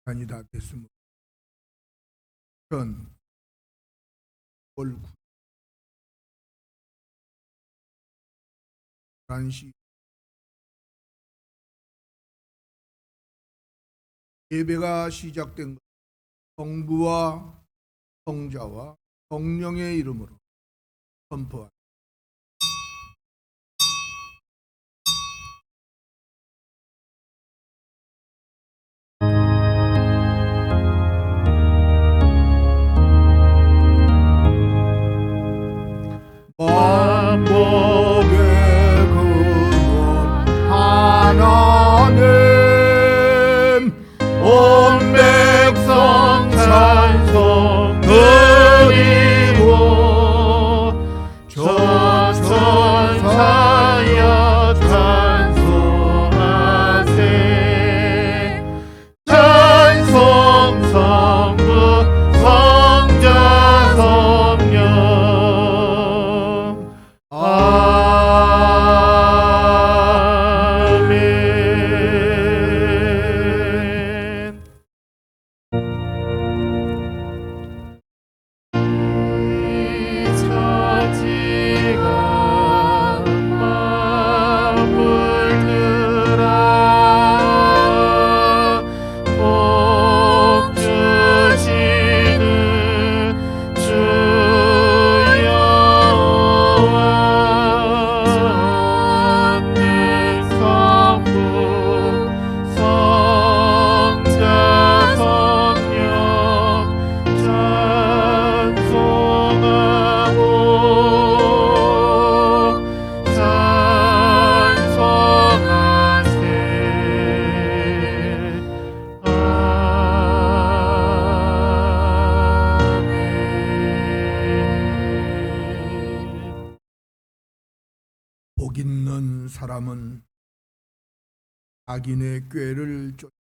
시간이 다 됐습니다. 전 9월 11시 예배가 시작된 것, 성부와 성자와 성령의 이름으로 선포합니다. 만복의 근원 하나님, 온 백성 찬송 드리고 저천사여 찬송하세. 찬송 성부 성자 성령. 복 있는 사람은 악인의 꾀를 쫓아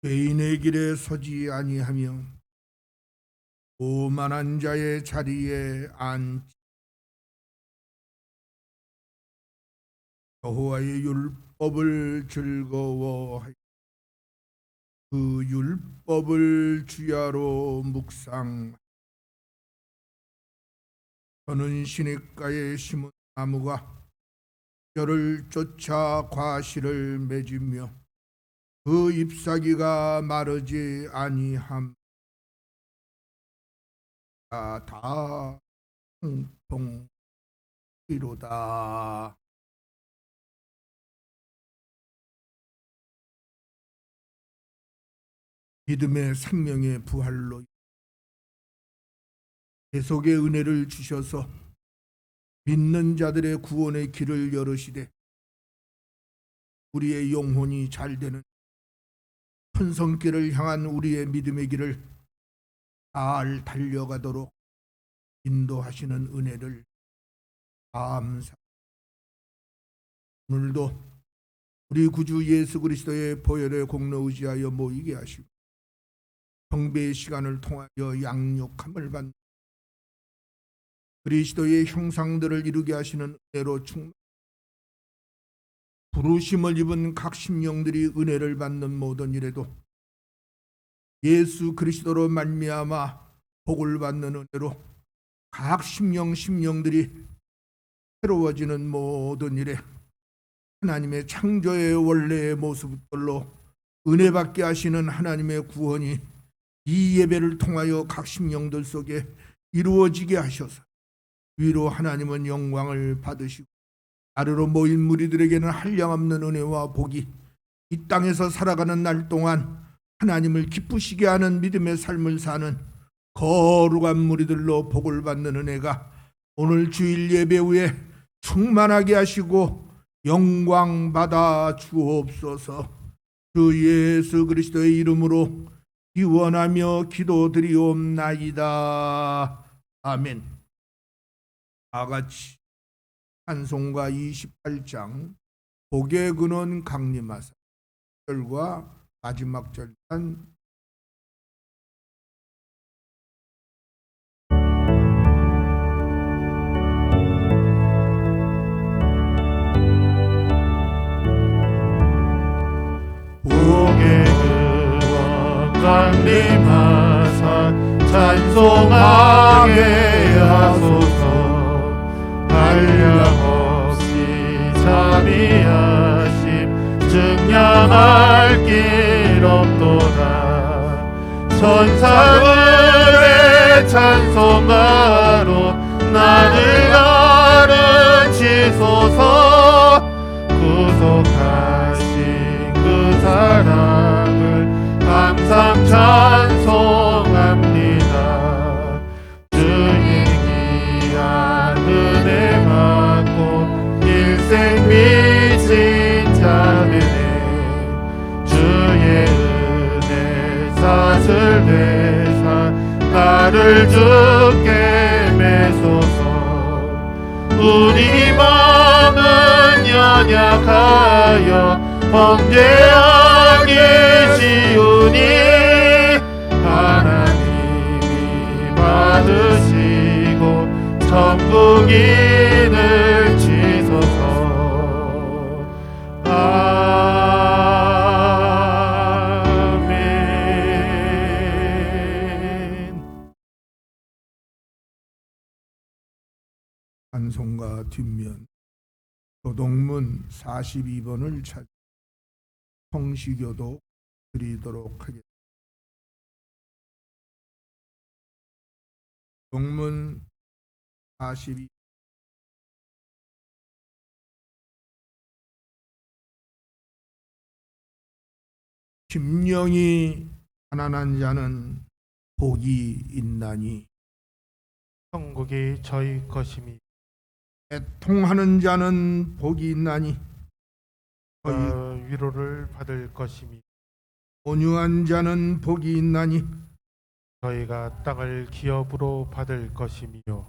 죄인의 길에 서지 아니하며 오만한 자의 자리에 앉지. 여호와의 율법을 즐거워하여 그 율법을 주야로 묵상. 저는 시냇가에 심은 나무가 열을 쫓아 과실을 맺으며 그 잎사귀가 마르지 아니함. 다 통통이로다. 믿음의 생명의 부활로 계속의 은혜를 주셔서 믿는 자들의 구원의 길을 열으시되 우리의 영혼이 잘되는 천성길을 향한 우리의 믿음의 길을 잘 달려가도록 인도하시는 은혜를 감사합니다. 오늘도 우리 구주 예수 그리스도의 보혈의 공로 의지하여 모이게 하시고 경배의 시간을 통하여 양육함을 받는 그리스도의 형상들을 이루게 하시는 은혜로 충만, 부르심을 입은 각 심령들이 은혜를 받는 모든 일에도 예수 그리스도로 말미암아 복을 받는 은혜로 각 심령들이 새로워지는 모든 일에 하나님의 창조의 원래의 모습들로 은혜받게 하시는 하나님의 구원이 이 예배를 통하여 각 심령들 속에 이루어지게 하셔서 위로 하나님은 영광을 받으시고 아래로 모인 무리들에게는 한량없는 은혜와 복이 이 땅에서 살아가는 날 동안 하나님을 기쁘시게 하는 믿음의 삶을 사는 거룩한 무리들로 복을 받는 은혜가 오늘 주일 예배 후에 충만하게 하시고 영광 받아 주옵소서. 주 예수 그리스도의 이름으로 기원하며 기도드리옵나이다. 아멘. 다같이 찬송가 28장 복의 근원 강림하사 절과 마지막 절단 강림하사 찬송하게 하소서. 한량없이 자비하심 증량할 길 없도다. 천사들의 찬송가로 나를 가르치소서. 구속하신 그 사랑을 항상 찬송합니다. 주의 귀한 은혜 받고 일생 미친 자들의 주의 은혜 사슬 되사 나를 주께 매소서. 우리 마음은 연약하여 범죄하기 쉬우니 하나님이 받으시고 천국인을 치소서. 아멘. 찬송가 뒷면 교동문 42번을 찾아 성시교도 드리도록 하겠습니다. 교동문 42. 심령이 가난한 자는 복이 있나니 천국이 저희 것이니 애통하는 자는 복이 있나니 위로를 받을 것이니 온유한 자는 복이 있나니 저희가 땅을 기업으로 받을 것이며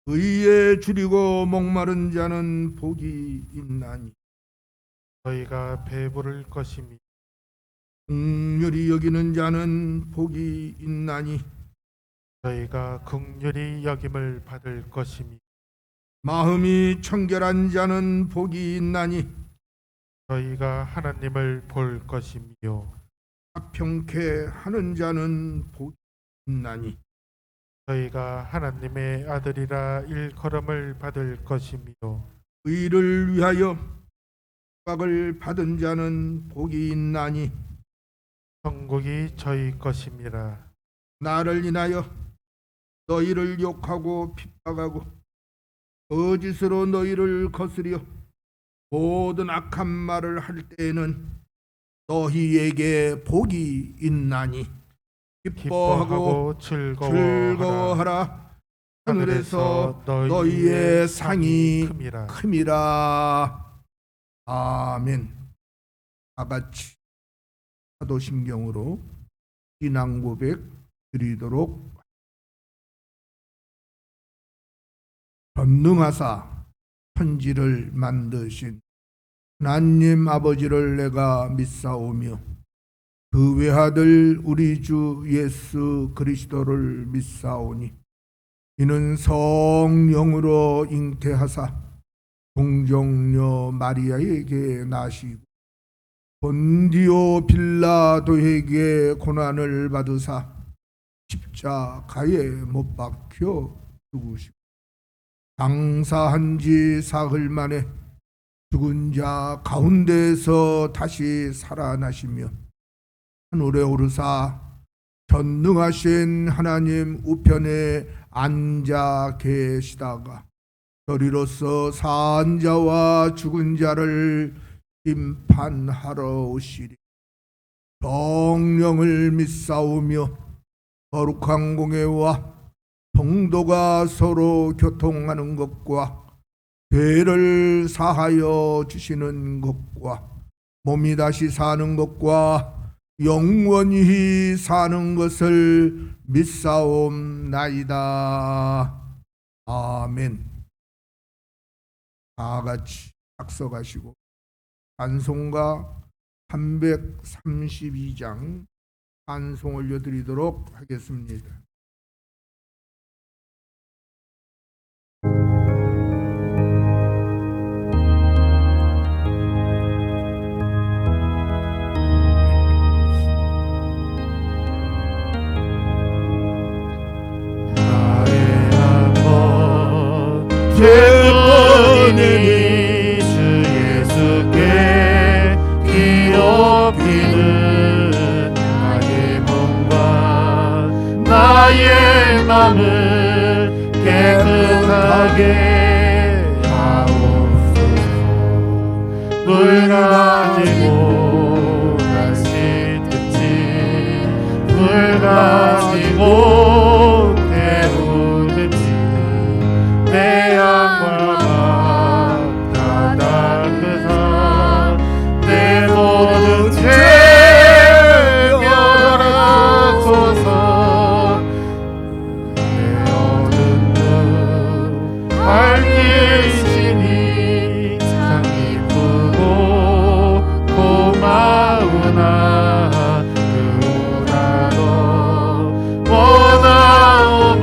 의에 줄이고 목마른 자는 복이 있나니 저희가 배부를 것이며 긍휼히 여기는 자는 복이 있나니 저희가 긍휼히 여김을 받을 것이며 마음이 청결한 자는 복이 있나니 저희가 하나님을 볼 것이며 화평케 하는 자는 복이 있나니 저희가 하나님의 아들이라 일컬음을 받을 것이며 의를 위하여 박을 받은 자는 복이 있나니 천국이 저희 것임이라. 나를 인하여 너희를 욕하고 핍박하고 거짓으로 너희를 거스려 모든 악한 말을 할 때에는 너희에게 복이 있나니 기뻐하고 즐거워하라. 하늘에서 너희의 상이 큼이라. 아멘. 다같이 사도신경으로 신앙 고백 드리도록. 전능하사 천지를 만드신 하나님 아버지를 내가 믿사오며 그 외아들 우리 주 예수 그리스도를 믿사오니 이는 성령으로 잉태하사 동정녀 마리아에게 나시고 본디오 빌라도에게 고난을 받으사 십자가에 못 박혀 죽으시고 장사한 지 사흘 만에 죽은 자 가운데서 다시 살아나시며 하늘에 오르사 전능하신 하나님 우편에 앉아 계시다가 저리로서 산 자와 죽은 자를 심판하러 오시리. 성령을 믿사오며 거룩한 공회와 성도가 서로 교통하는 것과 죄를 사하여 주시는 것과 몸이 다시 사는 것과 영원히 사는 것을 믿사옵나이다. 아멘. 다같이 작석하시고 찬송가 332장 찬송 올려드리도록 하겠습니다. 나의 맘을 깨끗하게 하옵소서. 물 가지고 날 씻든지 물 가지고 태우든지 내 양과 맘 다 닦으사 내 모든 죄 멸하소서. 내 어두운 눈 밝히시니 참 기쁘고 고마우나 그보다도 원하옵은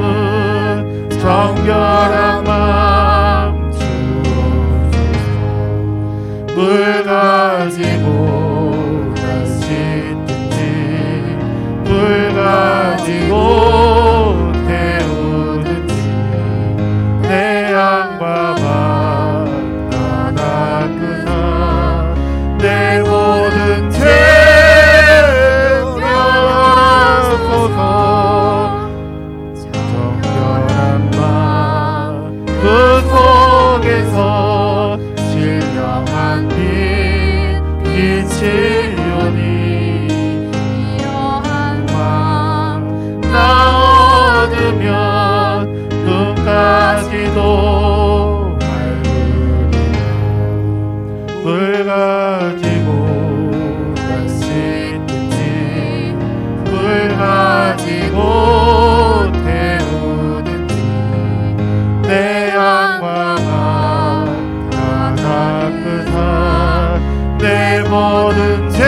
정결한 마음 주옵소서. 물 가지고 날 씻든지 물 가지고 태우든지 내 양과 맘 다 닦으사 내 모든 죄 멸하소서. 정결한 마음 그 속에서 신령한 빛 비치려니 이러한 맘 나 얻으면 눈까지도 밝으리라. 물 가지고 날 씻든지 물 가지고 태우든지 내 양과 맘 다 닦으사 내 모든 죄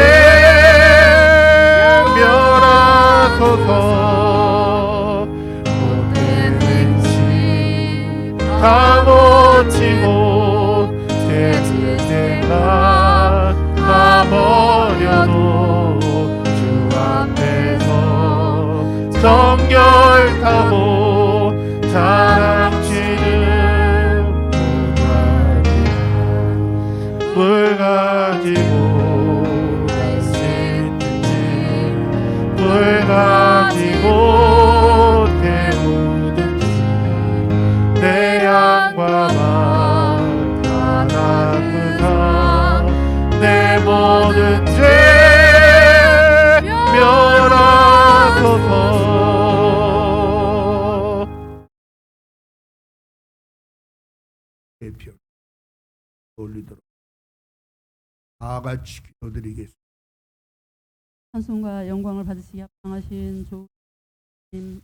멸하소서. 못된 행실 다 고치고 죄질 생각 다 버려도 주 앞에서 정결하고 자랑치는 못하리라. 물 가지고 날 씻든지 물 가지고 태우든지 내 양과 맘 다 닦으사 내 모든 죄 멸하소서. 대표 올리도록 다 같이 기도드리겠습니다. 찬송과 영광을 받으시기 합당하신 조님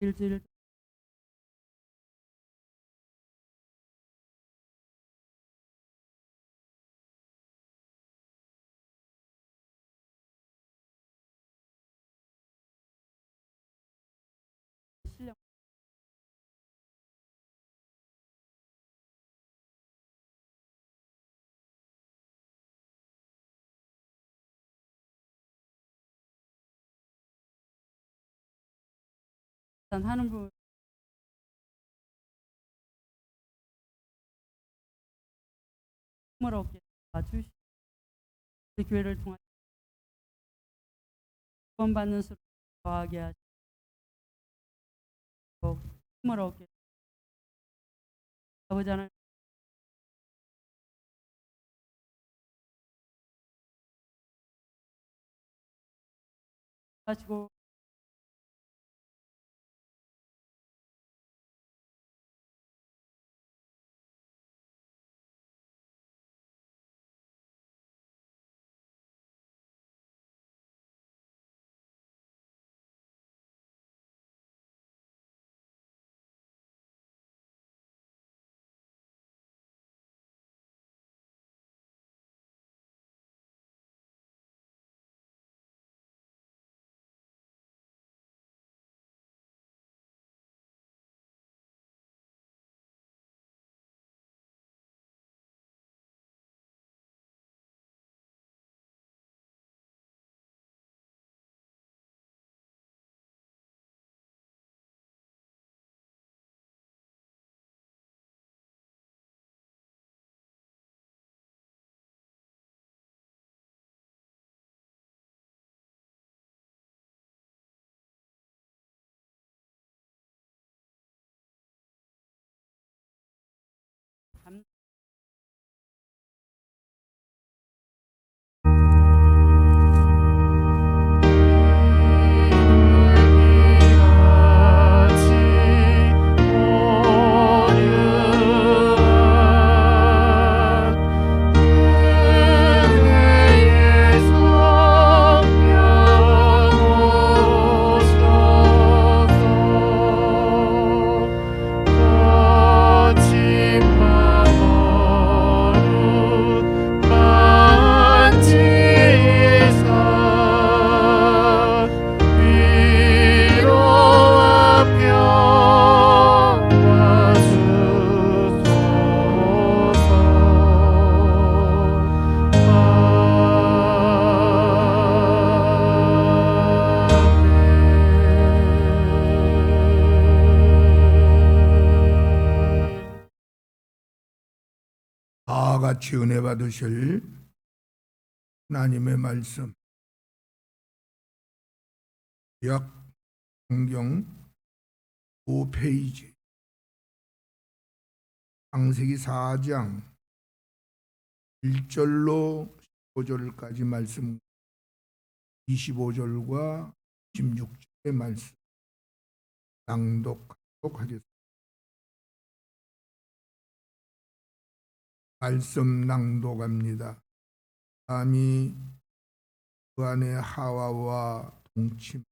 일주일 신령 하는 분 힘을 얻게 도와주시고 우리 교회를 통해 구원받는 수를 더하게 하시고 힘을 얻게 아버지 하나님 하시고 다 같이 은혜 받으실 하나님의 말씀 약 성경 5페이지 창세기 4장 1절로 15절까지 말씀 25절과 16절의 말씀 낭독하도록 하겠습니다. 말씀 낭독합니다. 아담이 그 안에 하와와 동침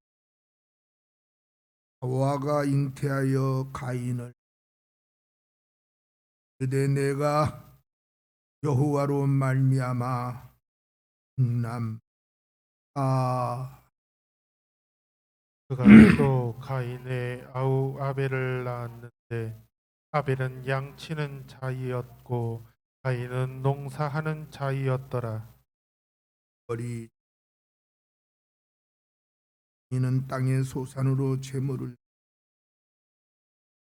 하와가 잉태하여 가인을 그대 내가 여호와로 말미암아 죽남아 그가 또 가인의 아우 아벨을 낳았는데 아벨은 양치는 자이었고 가인은 농사하는 자이었더라. 어리 이는 땅의 소산으로 제물을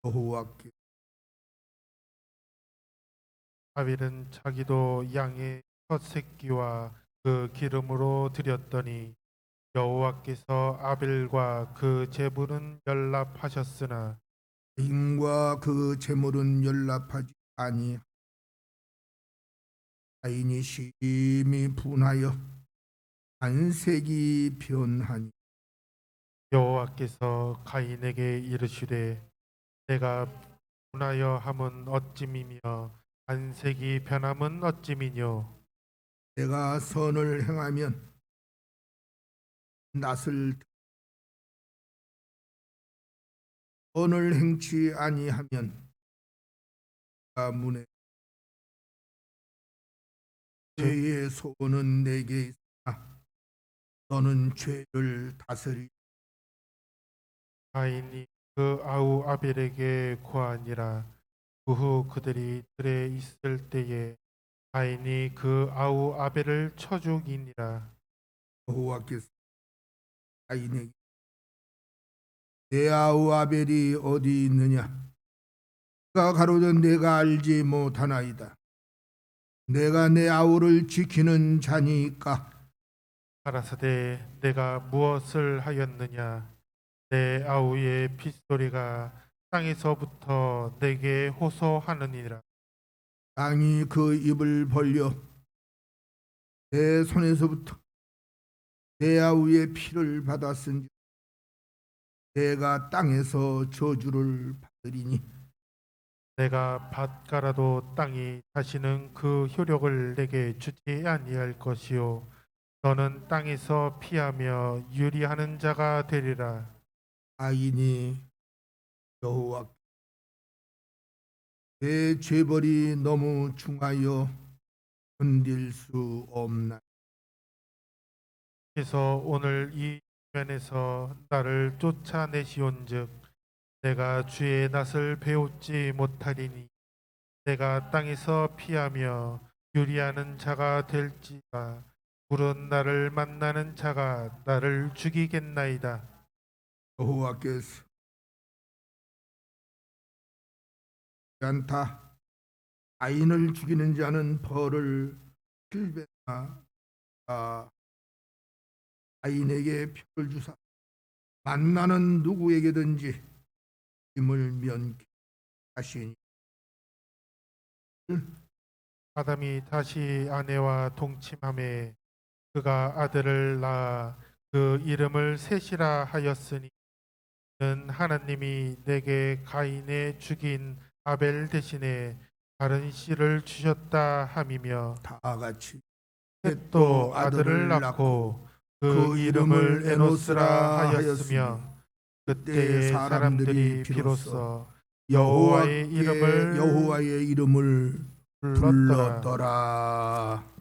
여호와께 아벨은 자기도 양의 첫 새끼와 그 기름으로 드렸더니 여호와께서 아벨과 그 제물은 연납하셨으나 가인과 그 제물은 연락하지 아니 가인이 심히 분하여 안색이 변하니 여호와께서 가인에게 이르시되 내가 분하여 함은 어찌미며 안색이 변함은 어찌미뇨. 내가 선을 행하면 낯을 선을 행치 아니하면 문에 죄의 소원은 내게 있으나 너는 죄를 다스리 가인이 그 아우 아벨에게 고하니라. 그 후 그들이 들에 있을 때에 가인이 그 아우 아벨을 쳐 죽이니라. 여호와께서 가인에게 내 아우 아벨이 어디 있느냐 그가 가로되 내가 알지 못하나이다 내가 내 아우를 지키는 자니까 가라사대 내가 무엇을 하였느냐. 내 아우의 핏소리가 땅에서부터 내게 호소하느니라. 땅이 그 입을 벌려 내 손에서부터 내 아우의 피를 받았은지 내가 땅에서 저주를 받으리니 내가 밭가라도 땅이 다시는 그 효력을 내게 주지 아니할 것이요 너는 땅에서 피하며 유리하는 자가 되리라. 가인이 여호와 내 죄벌이 너무 중하여 견딜 수 없나 그래서 오늘 이 면에서 나를 쫓아내시온즉 내가 주의 낯을 배우지 못하리니 내가 땅에서 피하며 유리하는 자가 될지라. 굴은 나를 만나는 자가 나를 죽이겠나이다. 여호와께서 않다 가인을 죽이는 자는 벌을 7배나 가인에게 표를 주사 만나는 누구에게든지 힘을 면케 하시니 아담이 다시 아내와 동침함에 그가 아들을 낳아 그 이름을 셋이라 하였으니 는 하나님이 내게 가인의 죽인 아벨 대신에 다른 씨를 주셨다 함이며 다 같이 셋도 아들을 낳고 그 이름을 에노스라 하였으며 그때의 사람들이 비로소 여호와의 이름을 불렀더라. 불렀더라.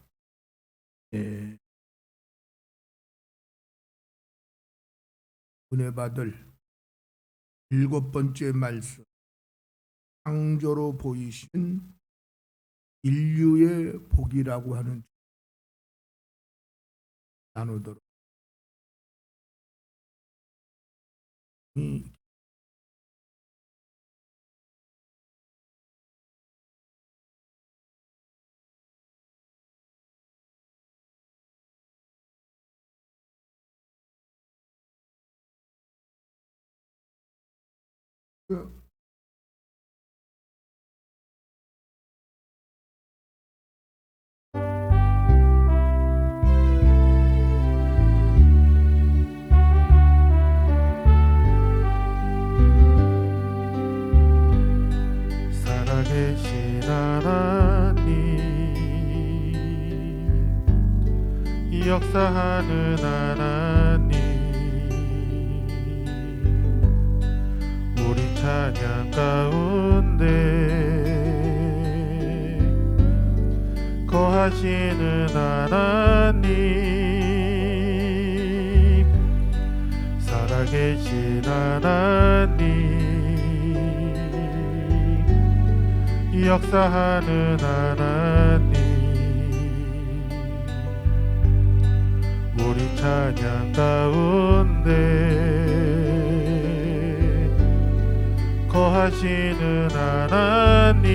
예. 은혜 받을 7번째 말씀 창조로 보이신 인류의 복이라고 하는 나누도록 이 그 살아계신 하나님, 역사하는 하나님, 우리 찬양 가운데 거하시는 하나님, 살아계신 하나님, 역사하는 하나님, 우리 찬양 가운데 거하시는 하나님,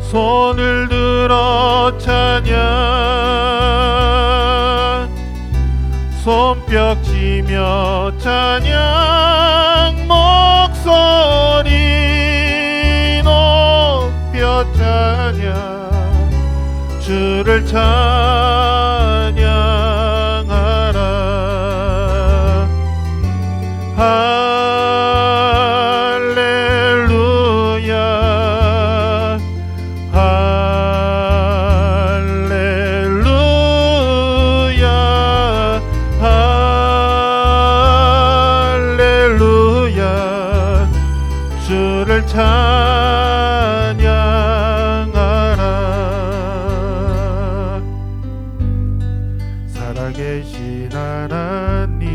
손을 들어 찬양, 손뼉치며 찬양, 목소리 높여 찬양, 주를 찬양하라. 할렐루야, 할렐루야, 할렐루야, 주를 찬양하라. 살아계신 하나님,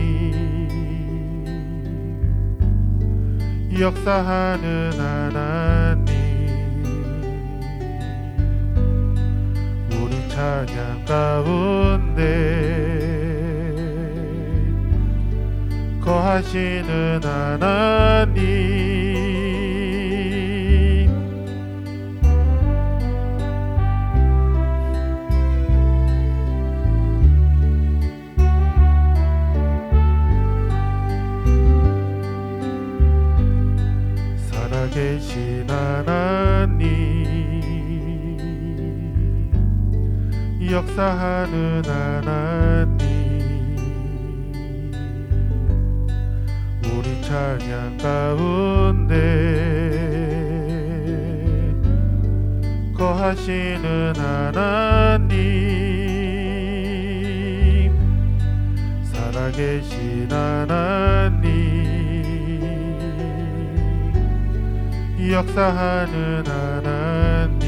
역사하는 하나님, 우리 찬양 가운데 거하시는 하나님, 살아계신 하나님, 역사하는 하나님, 우리 찬양 가운데 거하시는 하나님, 살아계신 하나님, 역사하는 하나님,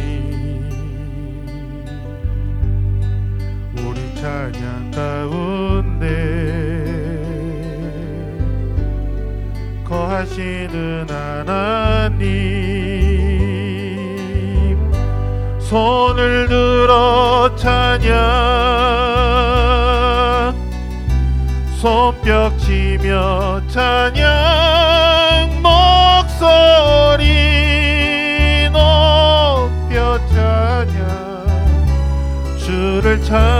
우리 찬양 가운데 거하시는 하나님, 손을 들어 찬양, 손뼉치며 찬양, 목소리 높여 찬양, 주를 찬양하라.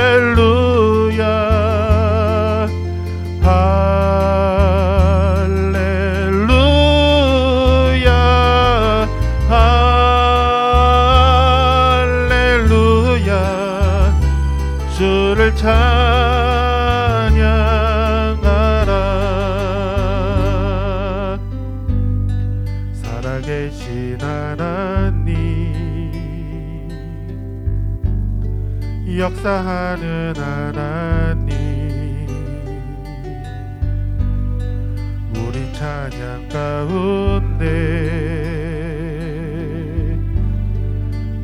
할렐루야, 할렐루야, 할렐루야, 주를 찬양하라. 살아계신 하나님, 역사하는 하나님, 우리 찬양 가운데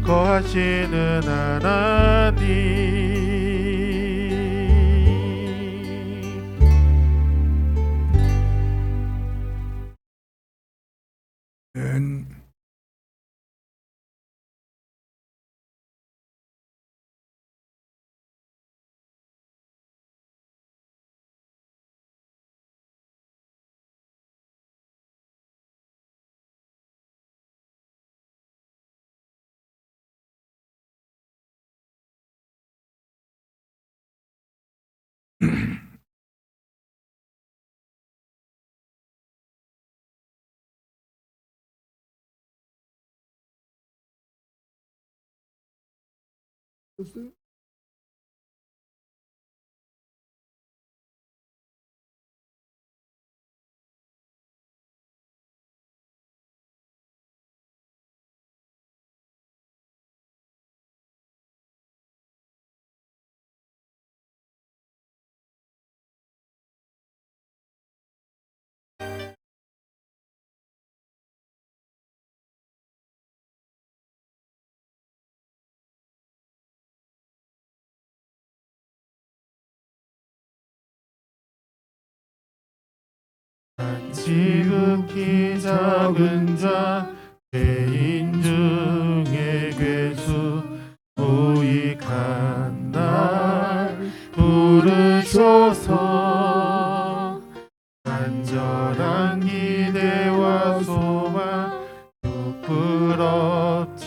거하시는 하나님, 아멘. 없어요? 지극히 작은 자 죄인 중에 괴수 무익한 날 부르셔서 간절한 기대와 소망 부끄럽지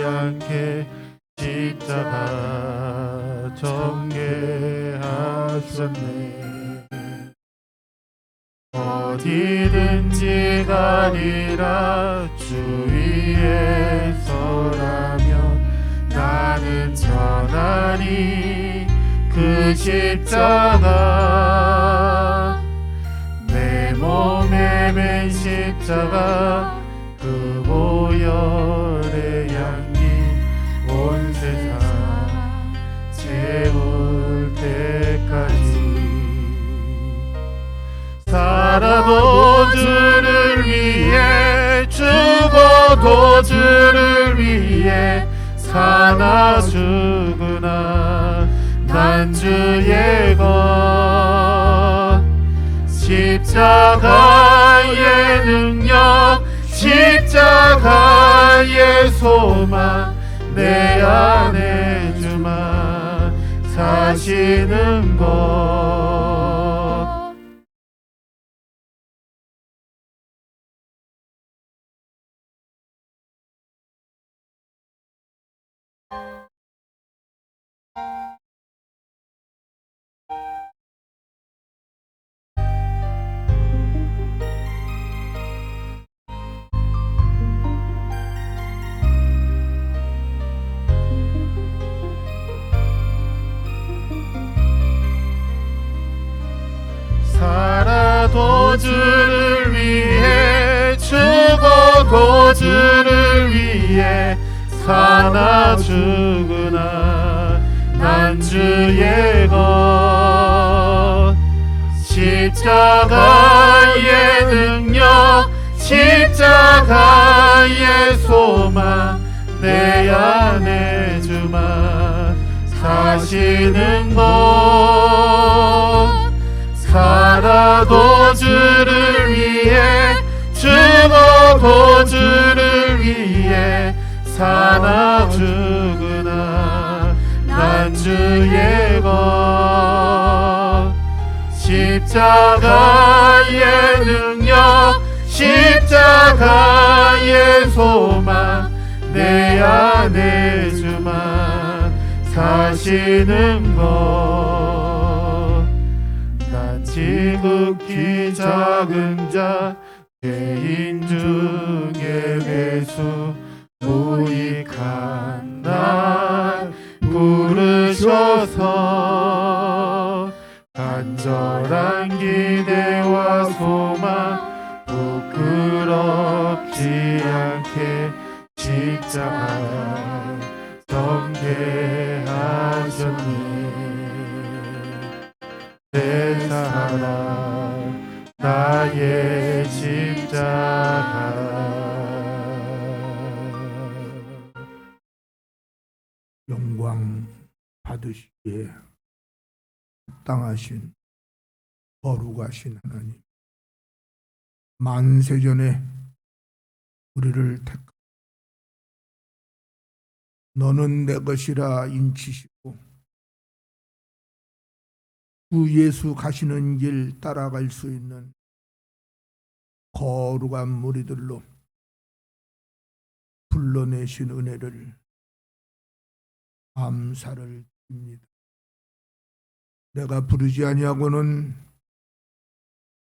않게 십자가 전개하셨네. 어디든지 가리라 주 위에 서라면 나는 전하리 그 십자가 내 몸에 맨 십자가 그 보혈의 향기 온 세상 채울 때까지 살아도 주를 위해 죽어도 주를 위해 사나 죽으나 난 주의 것 십자가의 능력 십자가의 소망 내 안에 주만 사시는 것 살아도 주를 위해 죽어도 주를 위해 사나 죽으나 난 주의 것 십자가의 능력 십자가의 소망 내 안에 주만 사시는 것 살아도 주를 위해 죽어도 주를 위해 사나 죽으나 난 주의 것 십자가의 능력 십자가의 소망 내 안에 주만 사시는 것 지극히 작은 자 죄인 중에 괴수 무익한 날 부르셔서 간절한 기대와 소망 부끄럽지 않게 십자가 전개하셨네. 내 사랑 나의 십자가 영광 받으시기에 합당하신 거룩하신 하나님 만세전에 우리를 택하 너는 내 것이라 인치시고 주 예수 가시는 길 따라갈 수 있는 거룩한 무리들로 불러내신 은혜를 감사를 드립니다. 내가 부르지 아니하고는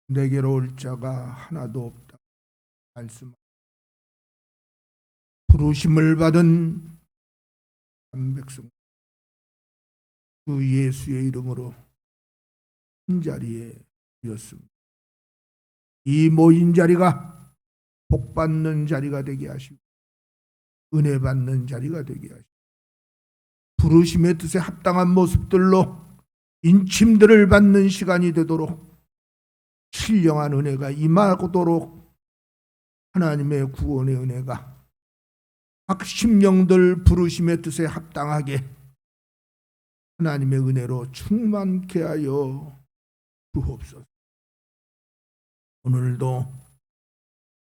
내게로 올 자가 하나도 없다 말씀. 부르심을 받은 한 백성 주 예수의 이름으로 한 자리에 모였습니다. 이 모인 자리가 복 받는 자리가 되게 하시고 은혜 받는 자리가 되게 하시고 부르심의 뜻에 합당한 모습들로 인침들을 받는 시간이 되도록 신령한 은혜가 임하도록 하나님의 구원의 은혜가 각 심령들 부르심의 뜻에 합당하게 하나님의 은혜로 충만케 하여 주옵소서. 오늘도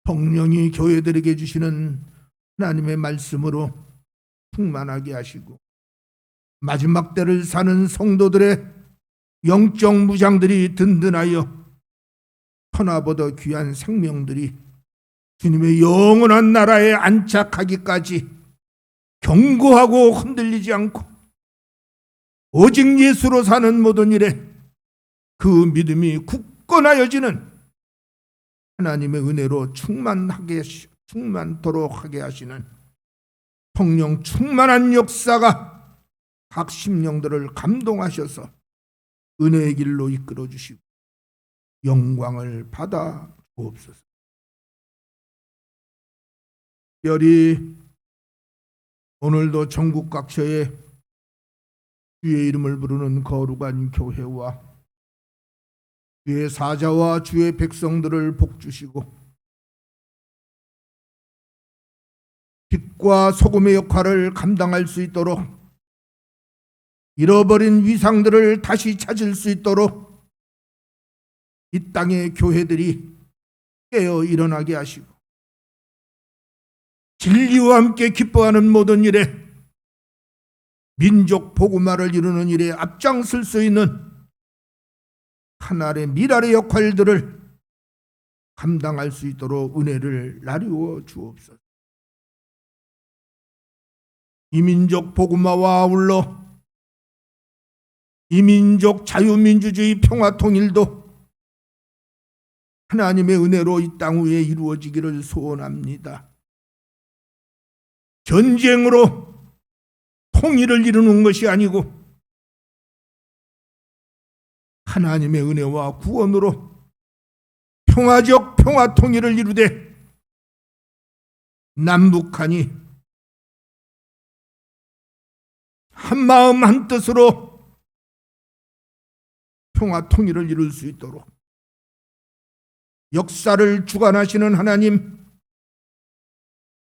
성령이 교회들에게 주시는 하나님의 말씀으로 충만하게 하시고 마지막 때를 사는 성도들의 영적 무장들이 든든하여 천하보다 귀한 생명들이 주님의 영원한 나라에 안착하기까지 견고하고 흔들리지 않고 오직 예수로 사는 모든 일에 그 믿음이 굳건하여지는 하나님의 은혜로 충만토록 하게 하시는 성령 충만한 역사가 각 심령들을 감동하셔서 은혜의 길로 이끌어 주시고 영광을 받아 주옵소서. 특별히 오늘도 전국 각처에 주의 이름을 부르는 거룩한 교회와 주의 사자와 주의 백성들을 복주시고 빛과 소금의 역할을 감당할 수 있도록 잃어버린 위상들을 다시 찾을 수 있도록 이 땅의 교회들이 깨어 일어나게 하시고 진리와 함께 기뻐하는 모든 일에 민족 복음화를 이루는 일에 앞장설 수 있는 하나의 미랄의 역할들을 감당할 수 있도록 은혜를 나누어 주옵소서. 이민족 복음화와 아울러 이민족 자유민주주의 평화통일도 하나님의 은혜로 이 땅 위에 이루어지기를 소원합니다. 전쟁으로 통일을 이루는 것이 아니고 하나님의 은혜와 구원으로 평화적 평화통일을 이루되 남북한이 한마음 한뜻으로 평화통일을 이룰 수 있도록 역사를 주관하시는 하나님,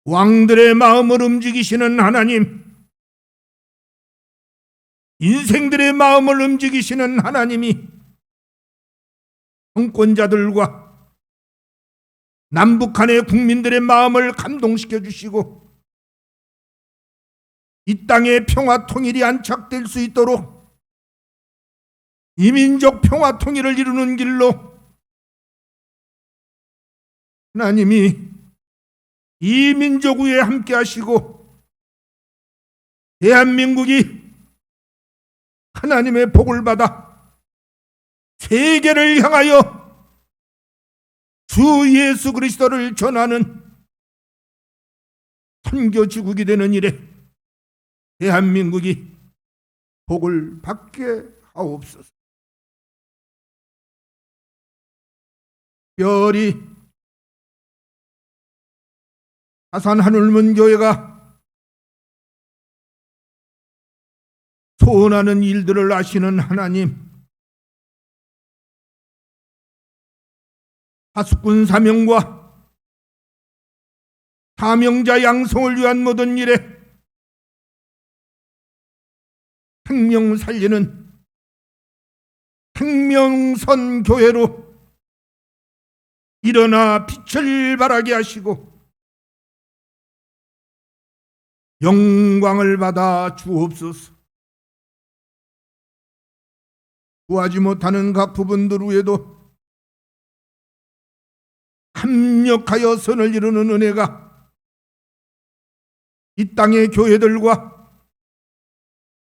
왕들의 마음을 움직이시는 하나님, 인생들의 마음을 움직이시는 하나님이 정권자들과 남북한의 국민들의 마음을 감동시켜 주시고 이 땅의 평화 통일이 안착될 수 있도록 이민족 평화 통일을 이루는 길로 하나님이 이 민족 위에 함께 하시고 대한민국이 하나님의 복을 받아 세계를 향하여 주 예수 그리스도를 전하는 선교지국이 되는 일에 대한민국이 복을 받게 하옵소서. 특별히 하산 하늘문교회가 소원하는 일들을 아시는 하나님, 하수꾼 사명과 사명자 양성을 위한 모든 일에 생명 살리는 생명선 교회로 일어나 빛을 발하게 하시고 영광을 받아 주옵소서. 구하지 못하는 각 부분들 위에도 합력하여 선을 이루는 은혜가 이 땅의 교회들과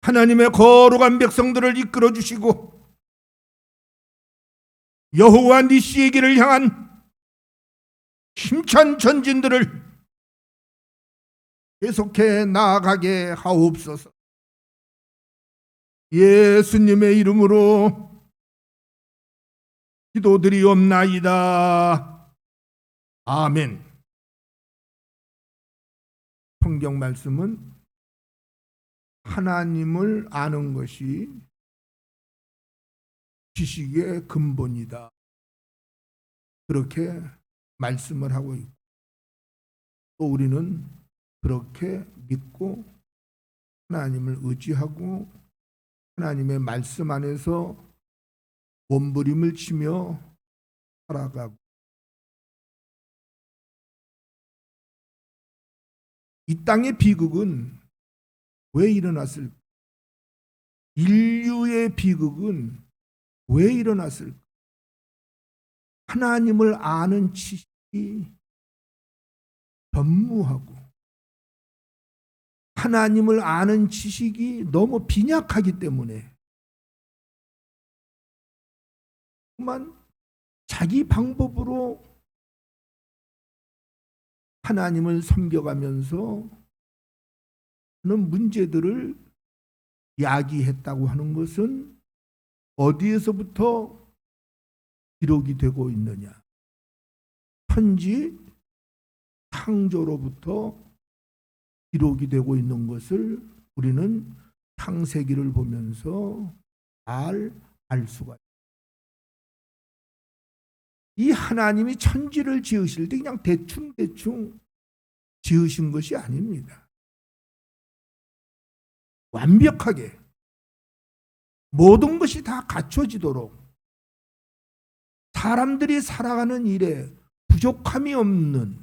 하나님의 거룩한 백성들을 이끌어 주시고 여호와 니시의 길을 향한 힘찬 전진들을 계속해 나아가게 하옵소서. 예수님의 이름으로 기도드리옵나이다. 아멘. 성경 말씀은 하나님을 아는 것이 지식의 근본이다. 그렇게 말씀을 하고 있고, 또 우리는 그렇게 믿고 하나님을 의지하고 하나님의 말씀 안에서 몸부림을 치며 살아가고, 이 땅의 비극은 왜 일어났을까? 인류의 비극은 왜 일어났을까? 하나님을 아는 지식이 전무하고 하나님을 아는 지식이 너무 빈약하기 때문에 그만 자기 방법으로 하나님을 섬겨가면서 하는 문제들을 야기했다고 하는 것은 어디에서부터 기록이 되고 있느냐? 천지 창조로부터 기록이 되고 있는 것을 우리는 창세기를 보면서 알 수가 있습니다. 이 하나님이 천지를 지으실 때 그냥 대충 지으신 것이 아닙니다. 완벽하게 모든 것이 다 갖춰지도록 사람들이 살아가는 일에 부족함이 없는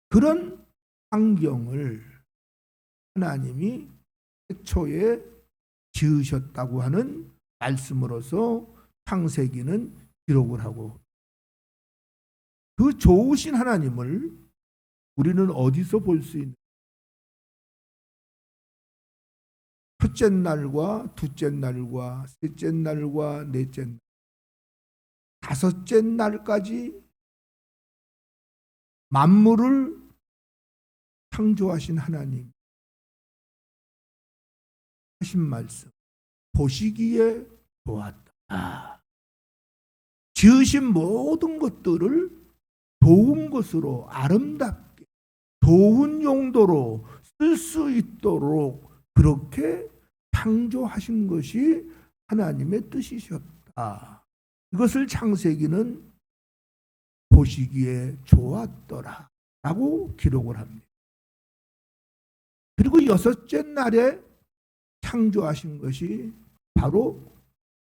그런 환경을 하나님이 최초에 지으셨다고 하는 말씀으로서 창세기는 기록을 하고, 그 좋으신 하나님을 우리는 어디서 볼 수 있는? 첫째 날과 둘째 날과 셋째 날과 넷째 날, 다섯째 날까지 만물을 창조하신 하나님 하신 말씀, 보시기에 좋았다. 지으신 모든 것들을 좋은 것으로, 아름답게 좋은 용도로 쓸 수 있도록 그렇게 창조하신 것이 하나님의 뜻이셨다. 이것을 창세기는 보시기에 좋았더라 라고 기록을 합니다. 그리고 여섯째 날에 창조하신 것이 바로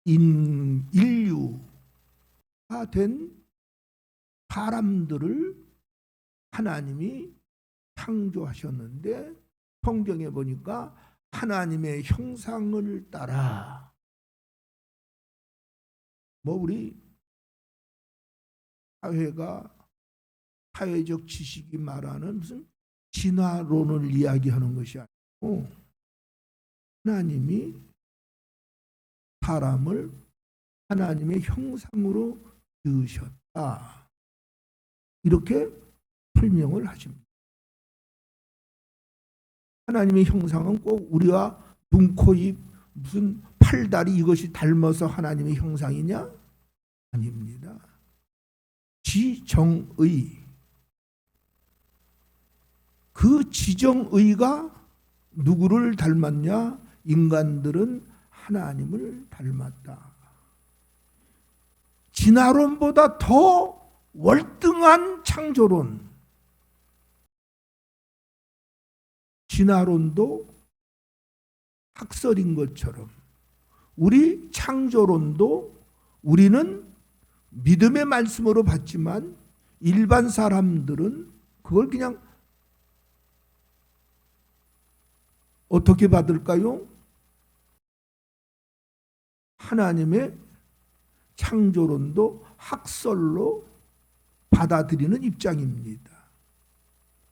인류가 된 사람들을 하나님이 창조하셨는데, 성경에 보니까 하나님의 형상을 따라, 우리 사회적 지식이 말하는 무슨 진화론을 이야기하는 것이 아니고, 하나님이 사람을 하나님의 형상으로 지으셨다, 이렇게 설명을 하십니다. 하나님의 형상은 꼭 우리와 눈, 코, 입, 무슨 팔, 다리 이것이 닮아서 하나님의 형상이냐? 아닙니다. 지정의, 그 지정의가 누구를 닮았냐? 인간들은 하나님을 닮았다. 진화론보다 더 월등한 창조론, 진화론도 학설인 것처럼 우리 창조론도 우리는 믿음의 말씀으로 받지만 일반 사람들은 그걸 그냥 어떻게 받을까요? 하나님의 창조론도 학설로 받아들이는 입장입니다.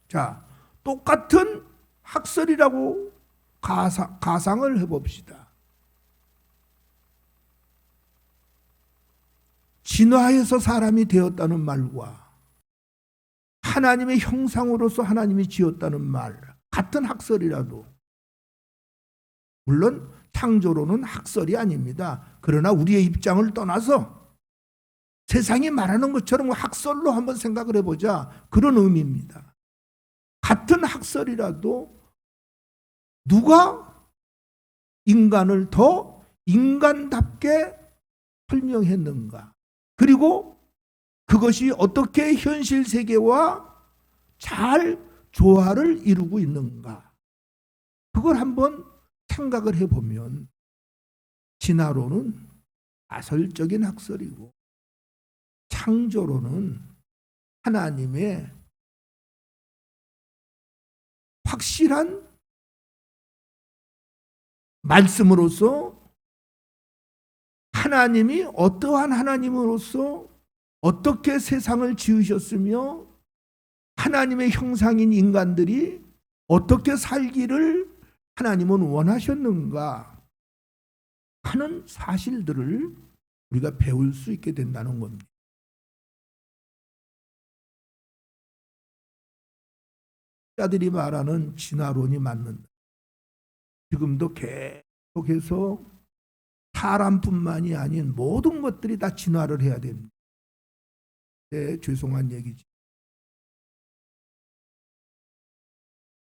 자, 똑같은 학설이라고 가상을 해봅시다. 진화해서 사람이 되었다는 말과 하나님의 형상으로서 하나님이 지었다는 말, 같은 학설이라도, 물론 창조론은 학설이 아닙니다. 그러나 우리의 입장을 떠나서 세상이 말하는 것처럼 학설로 한번 생각을 해보자, 그런 의미입니다. 같은 학설이라도 누가 인간을 더 인간답게 설명했는가, 그리고 그것이 어떻게 현실 세계와 잘 조화를 이루고 있는가, 그걸 한번 생각을 해보면 진화론은 아설적인 학설이고 창조론은 하나님의 확실한 말씀으로서 하나님이 어떠한 하나님으로서 어떻게 세상을 지으셨으며 하나님의 형상인 인간들이 어떻게 살기를 하나님은 원하셨는가 하는 사실들을 우리가 배울 수 있게 된다는 겁니다. 자들이 말하는 진화론이 맞는다. 지금도 계속해서 사람뿐만이 아닌 모든 것들이 다 진화를 해야 됩니다. 네, 죄송한 얘기지.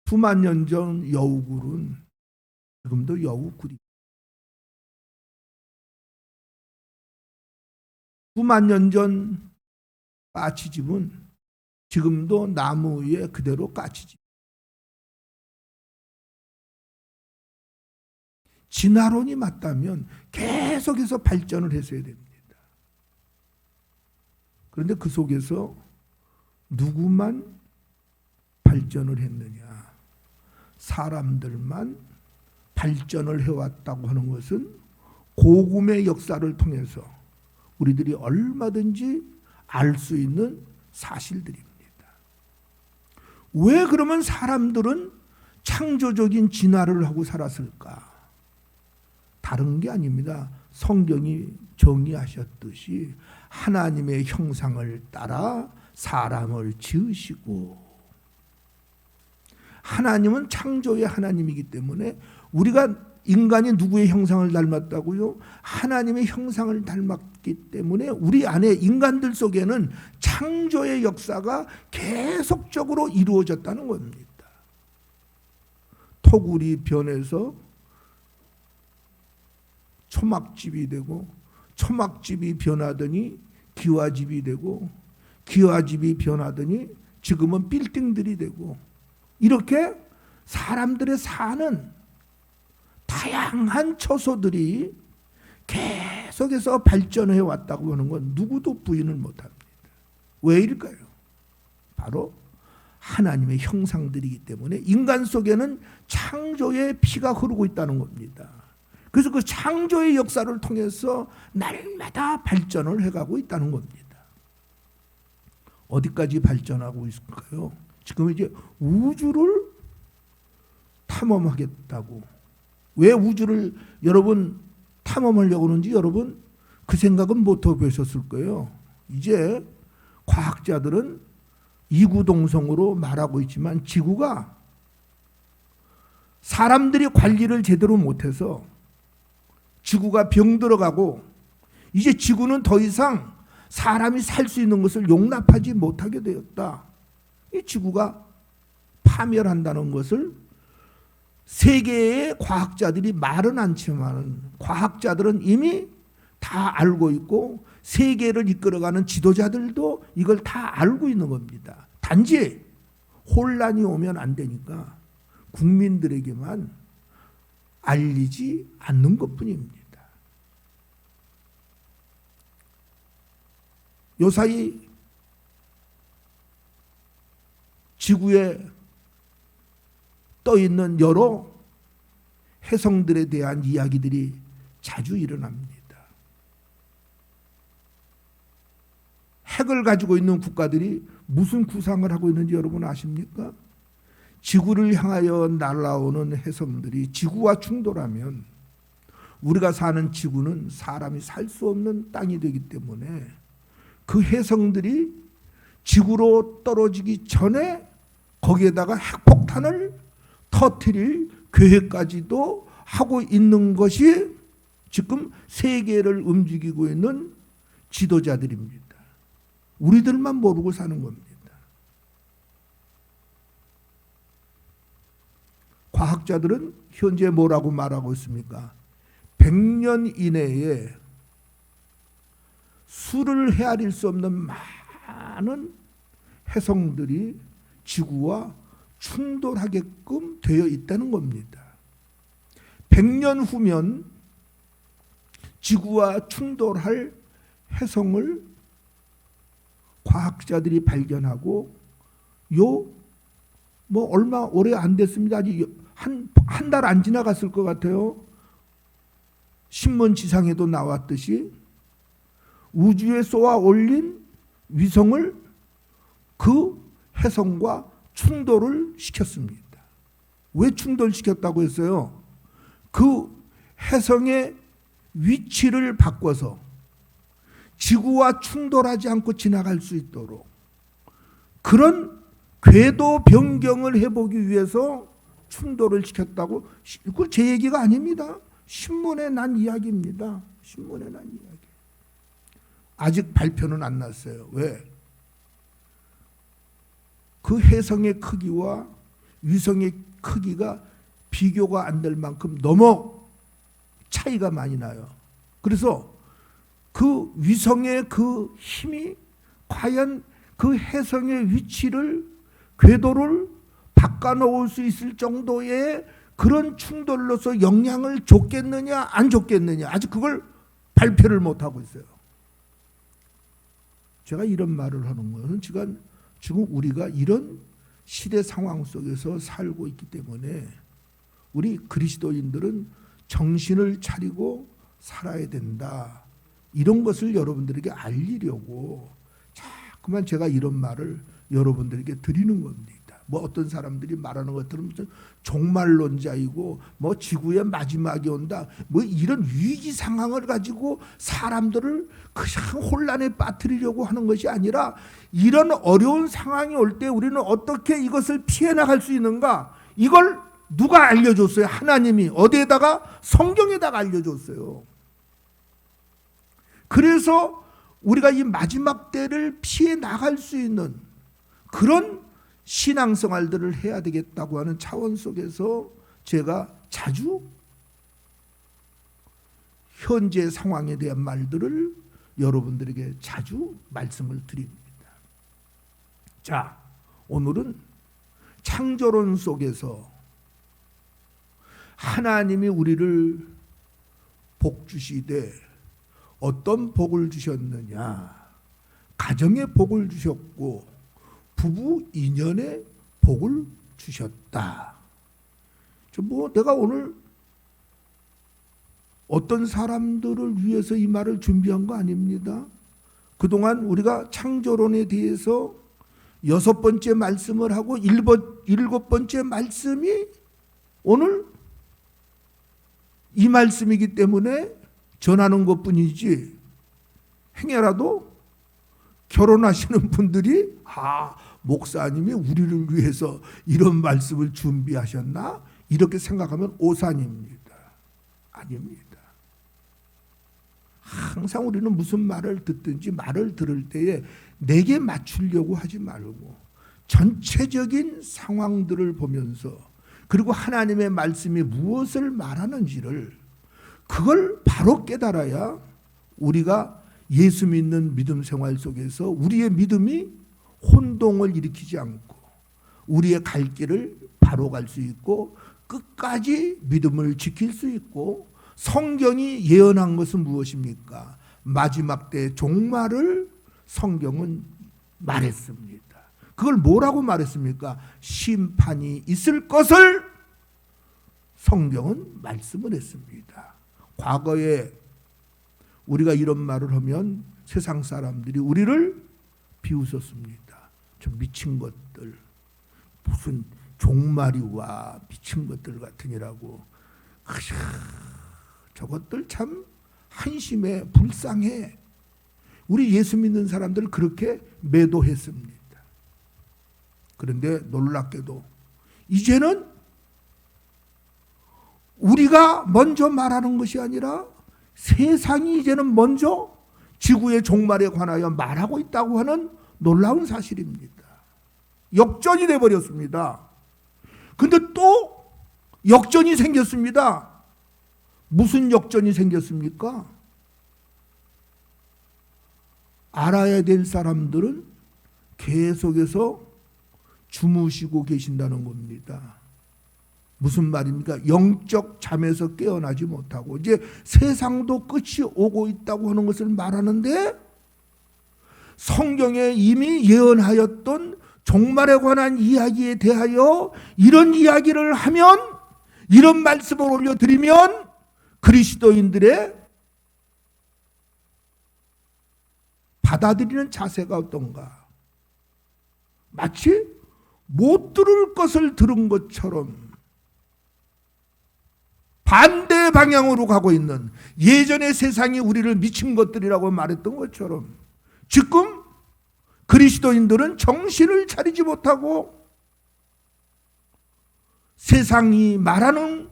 수만 년 전 여우굴은 지금도 여우굴이, 수만 년 전 까치집은 지금도 나무 위에 그대로 까치집. 진화론이 맞다면 계속해서 발전을 했어야 됩니다. 그런데 그 속에서 누구만 발전을 했느냐? 사람들만 발전을 해왔다고 하는 것은 고금의 역사를 통해서 우리들이 얼마든지 알 수 있는 사실들입니다. 왜 그러면 사람들은 창조적인 진화를 하고 살았을까? 다른 게 아닙니다. 성경이 정의하셨듯이 하나님의 형상을 따라 사람을 지으시고, 하나님은 창조의 하나님이기 때문에 우리가 인간이 누구의 형상을 닮았다고요? 하나님의 형상을 닮았기 때문에 우리 안에 인간들 속에는 창조의 역사가 계속적으로 이루어졌다는 겁니다. 토굴이 변해서 초막집이 되고, 초막집이 변하더니 기와집이 되고, 기와집이 변하더니 지금은 빌딩들이 되고, 이렇게 사람들의 사는 다양한 처소들이 계속해서 발전해 왔다고 하는 건 누구도 부인을 못합니다. 왜일까요? 바로 하나님의 형상들이기 때문에 인간 속에는 창조의 피가 흐르고 있다는 겁니다. 그래서 그 창조의 역사를 통해서 날마다 발전을 해가고 있다는 겁니다. 어디까지 발전하고 있을까요? 지금 이제 우주를 탐험하겠다고. 왜 우주를 여러분 탐험하려고 하는지 여러분 그 생각은 못 해보셨을 거예요. 이제 과학자들은 이구동성으로 말하고 있지만 지구가 사람들이 관리를 제대로 못해서 지구가 병들어가고, 이제 지구는 더 이상 사람이 살 수 있는 것을 용납하지 못하게 되었다. 이 지구가 파멸한다는 것을 세계의 과학자들이 말은 않지만 과학자들은 이미 다 알고 있고, 세계를 이끌어가는 지도자들도 이걸 다 알고 있는 겁니다. 단지 혼란이 오면 안 되니까 국민들에게만 알리지 않는 것뿐입니다. 요사이 지구에 떠있는 여러 혜성들에 대한 이야기들이 자주 일어납니다. 핵을 가지고 있는 국가들이 무슨 구상을 하고 있는지 여러분 아십니까? 지구를 향하여 날아오는 혜성들이 지구와 충돌하면 우리가 사는 지구는 사람이 살 수 없는 땅이 되기 때문에 그 혜성들이 지구로 떨어지기 전에 거기에다가 핵폭탄을 터뜨릴 계획까지도 하고 있는 것이 지금 세계를 움직이고 있는 지도자들입니다. 우리들만 모르고 사는 겁니다. 과학자들은 현재 뭐라고 말하고 있습니까? 100년 이내에 수를 헤아릴 수 없는 많은 해성들이 지구와 충돌하게끔 되어 있다는 겁니다. 100년 후면 지구와 충돌할 해성을 과학자들이 발견하고 뭐 얼마 오래 안 됐습니다. 아직 한 달 안 지나갔을 것 같아요. 신문 지상에도 나왔듯이 우주에 쏘아 올린 위성을 그 해성과 충돌을 시켰습니다. 왜 충돌시켰다고 했어요? 그 해성의 위치를 바꿔서 지구와 충돌하지 않고 지나갈 수 있도록 그런 궤도 변경을 해보기 위해서 충돌을 시켰다고. 그건 제 얘기가 아닙니다. 신문에 난 이야기입니다. 신문에 난 이야기. 아직 발표는 안 났어요. 왜? 그 해성의 크기와 위성의 크기가 비교가 안 될 만큼 너무 차이가 많이 나요. 그래서 그 위성의 그 힘이 과연 그 해성의 위치를 궤도를 바꿔놓을 수 있을 정도의 그런 충돌로서 영향을 줬겠느냐 안 줬겠느냐, 아직 그걸 발표를 못하고 있어요. 제가 이런 말을 하는 것은 지금 우리가 이런 시대 상황 속에서 살고 있기 때문에 우리 그리스도인들은 정신을 차리고 살아야 된다, 이런 것을 여러분들에게 알리려고 자꾸만 제가 이런 말을 여러분들에게 드리는 겁니다. 뭐 어떤 사람들이 말하는 것들은 무슨 종말론자이고 뭐 지구의 마지막이 온다, 뭐 이런 위기 상황을 가지고 사람들을 그냥 혼란에 빠뜨리려고 하는 것이 아니라, 이런 어려운 상황이 올 때 우리는 어떻게 이것을 피해 나갈 수 있는가, 이걸 누가 알려줬어요? 하나님이. 어디에다가? 성경에다가 알려줬어요. 그래서 우리가 이 마지막 때를 피해 나갈 수 있는 그런 신앙생활들을 해야 되겠다고 하는 차원 속에서 제가 자주 현재 상황에 대한 말들을 여러분들에게 자주 말씀을 드립니다. 자, 오늘은 창조론 속에서 하나님이 우리를 복 주시되 어떤 복을 주셨느냐? 가정의 복을 주셨고 부부 인연의 복을 주셨다. 내가 오늘 어떤 사람들을 위해서 이 말을 준비한 거 아닙니다. 그동안 우리가 창조론에 대해서 6번째 말씀을 하고 7번째 말씀이 오늘 이 말씀이기 때문에 전하는 것뿐이지, 행여라도 결혼하시는 분들이 목사님이 우리를 위해서 이런 말씀을 준비하셨나? 이렇게 생각하면 오산입니다. 아닙니다. 항상 우리는 무슨 말을 듣든지 말을 들을 때에 내게 맞추려고 하지 말고 전체적인 상황들을 보면서, 그리고 하나님의 말씀이 무엇을 말하는지를 그걸 바로 깨달아야 우리가 예수 믿는 믿음 생활 속에서 우리의 믿음이 혼동을 일으키지 않고 우리의 갈 길을 바로 갈 수 있고 끝까지 믿음을 지킬 수 있고, 성경이 예언한 것은 무엇입니까? 마지막 때 종말을 성경은 말했습니다. 그걸 뭐라고 말했습니까? 심판이 있을 것을 성경은 말씀을 했습니다. 과거에 우리가 이런 말을 하면 세상 사람들이 우리를 비웃었습니다. 저 미친 것들, 무슨 종말이 와, 미친 것들 같으니라고. 저것들 참 한심해, 불쌍해. 우리 예수 믿는 사람들 그렇게 매도했습니다. 그런데 놀랍게도 이제는 우리가 먼저 말하는 것이 아니라 세상이 이제는 먼저 지구의 종말에 관하여 말하고 있다고 하는 놀라운 사실입니다. 역전이 되어버렸습니다. 근데 또 역전이 생겼습니다. 무슨 역전이 생겼습니까? 알아야 될 사람들은 계속해서 주무시고 계신다는 겁니다. 무슨 말입니까? 영적 잠에서 깨어나지 못하고 이제 세상도 끝이 오고 있다고 하는 것을 말하는데, 성경에 이미 예언하였던 종말에 관한 이야기에 대하여 이런 이야기를 하면, 이런 말씀을 올려드리면 그리스도인들의 받아들이는 자세가 어떤가? 마치 못 들을 것을 들은 것처럼 반대 방향으로 가고 있는, 예전의 세상이 우리를 미친 것들이라고 말했던 것처럼 지금 그리스도인들은 정신을 차리지 못하고 세상이 말하는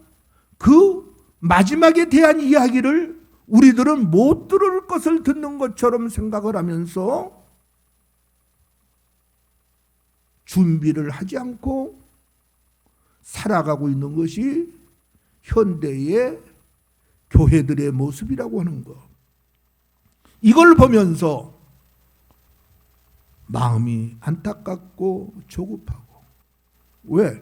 그 마지막에 대한 이야기를 우리들은 못 들을 것을 듣는 것처럼 생각을 하면서 준비를 하지 않고 살아가고 있는 것이 현대의 교회들의 모습이라고 하는 것. 이걸 보면서 마음이 안타깝고 조급하고. 왜?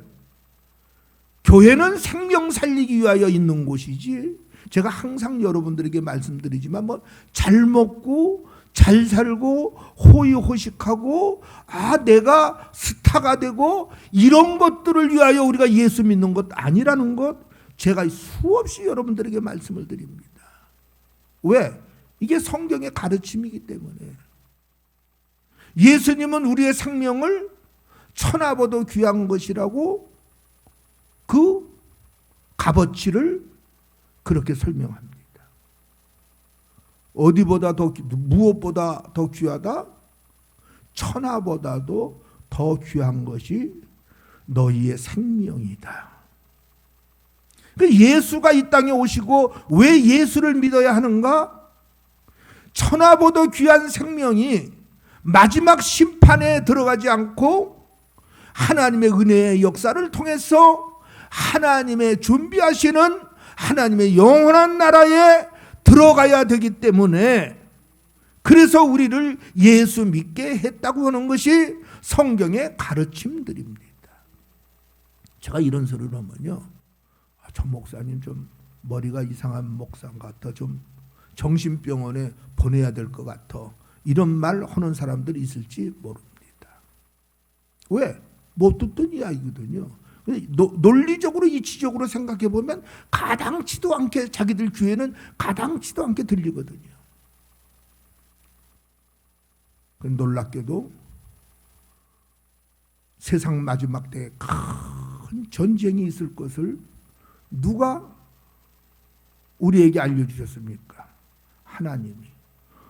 교회는 생명 살리기 위하여 있는 곳이지, 제가 항상 여러분들에게 말씀드리지만 잘 먹고 잘 살고 호의호식하고 내가 스타가 되고 이런 것들을 위하여 우리가 예수 믿는 것 아니라는 것, 제가 수없이 여러분들에게 말씀을 드립니다. 왜? 이게 성경의 가르침이기 때문에. 예수님은 우리의 생명을 천하보다 귀한 것이라고 그 값어치를 그렇게 설명합니다. 어디보다 더, 무엇보다 더 귀하다? 천하보다도 더 귀한 것이 너희의 생명이다. 예수가 이 땅에 오시고 왜 예수를 믿어야 하는가? 천하보다 귀한 생명이 마지막 심판에 들어가지 않고 하나님의 은혜의 역사를 통해서 하나님의 준비하시는 하나님의 영원한 나라에 들어가야 되기 때문에, 그래서 우리를 예수 믿게 했다고 하는 것이 성경의 가르침들입니다. 제가 이런 소리를 하면요, 저 목사님 좀 머리가 이상한 목사 같아, 좀 정신병원에 보내야 될 것 같아, 이런 말 하는 사람들이 있을지 모릅니다. 왜? 못 듣던 이야기거든요. 논리적으로 이치적으로 생각해 보면 가당치도 않게, 자기들 귀에는 가당치도 않게 들리거든요. 놀랍게도 세상 마지막 때에 큰 전쟁이 있을 것을 누가 우리에게 알려주셨습니까? 하나님이.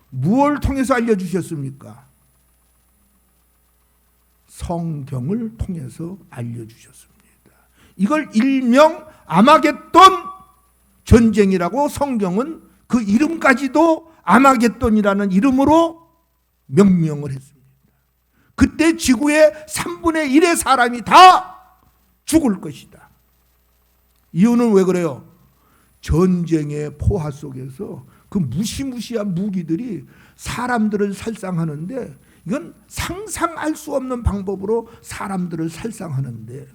무엇을 통해서 알려주셨습니까? 성경을 통해서 알려주셨습니다. 이걸 일명 아마겟돈 전쟁이라고, 성경은 그 이름까지도 아마겟돈이라는 이름으로 명명을 했습니다. 그때 지구의 3분의 1의 사람이 다 죽을 것이다. 이유는 왜 그래요? 전쟁의 포화 속에서 그 무시무시한 무기들이 사람들을 살상하는데, 이건 상상할 수 없는 방법으로 사람들을 살상하는데,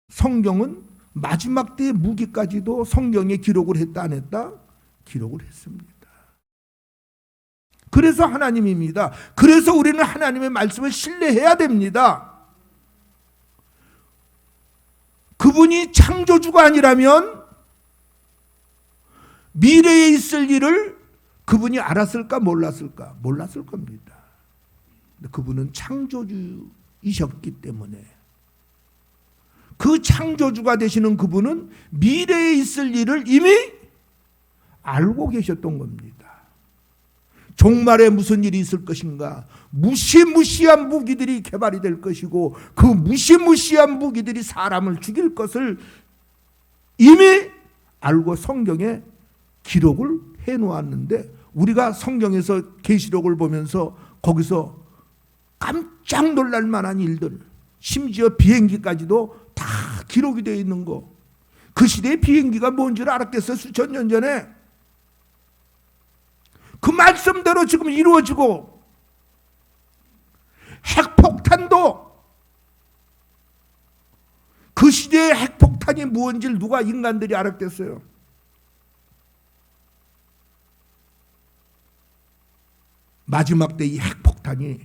성경은 마지막 때의 무기까지도 성경에 기록을 했다 안 했다? 기록을 했습니다. 그래서 하나님입니다. 그래서 우리는 하나님의 말씀을 신뢰해야 됩니다. 그분이 창조주가 아니라면 미래에 있을 일을 그분이 알았을까 몰랐을까? 몰랐을 겁니다. 그분은 창조주이셨기 때문에, 그 창조주가 되시는 그분은 미래에 있을 일을 이미 알고 계셨던 겁니다. 종말에 무슨 일이 있을 것인가? 무시무시한 무기들이 개발이 될 것이고 그 무시무시한 무기들이 사람을 죽일 것을 이미 알고 성경에 기록을 해놓았는데 우리가 성경에서 계시록을 보면서 거기서 깜짝 놀랄 만한 일들, 심지어 비행기까지도 다 기록이 되어 있는 거. 그 시대에 비행기가 뭔지를 알았겠어요? 수천 년 전에. 그 말씀대로 지금 이루어지고, 핵폭탄도 그 시대의 핵폭탄이 무엇인지를 누가 인간들이 알았겠어요? 마지막 때 이 핵폭탄이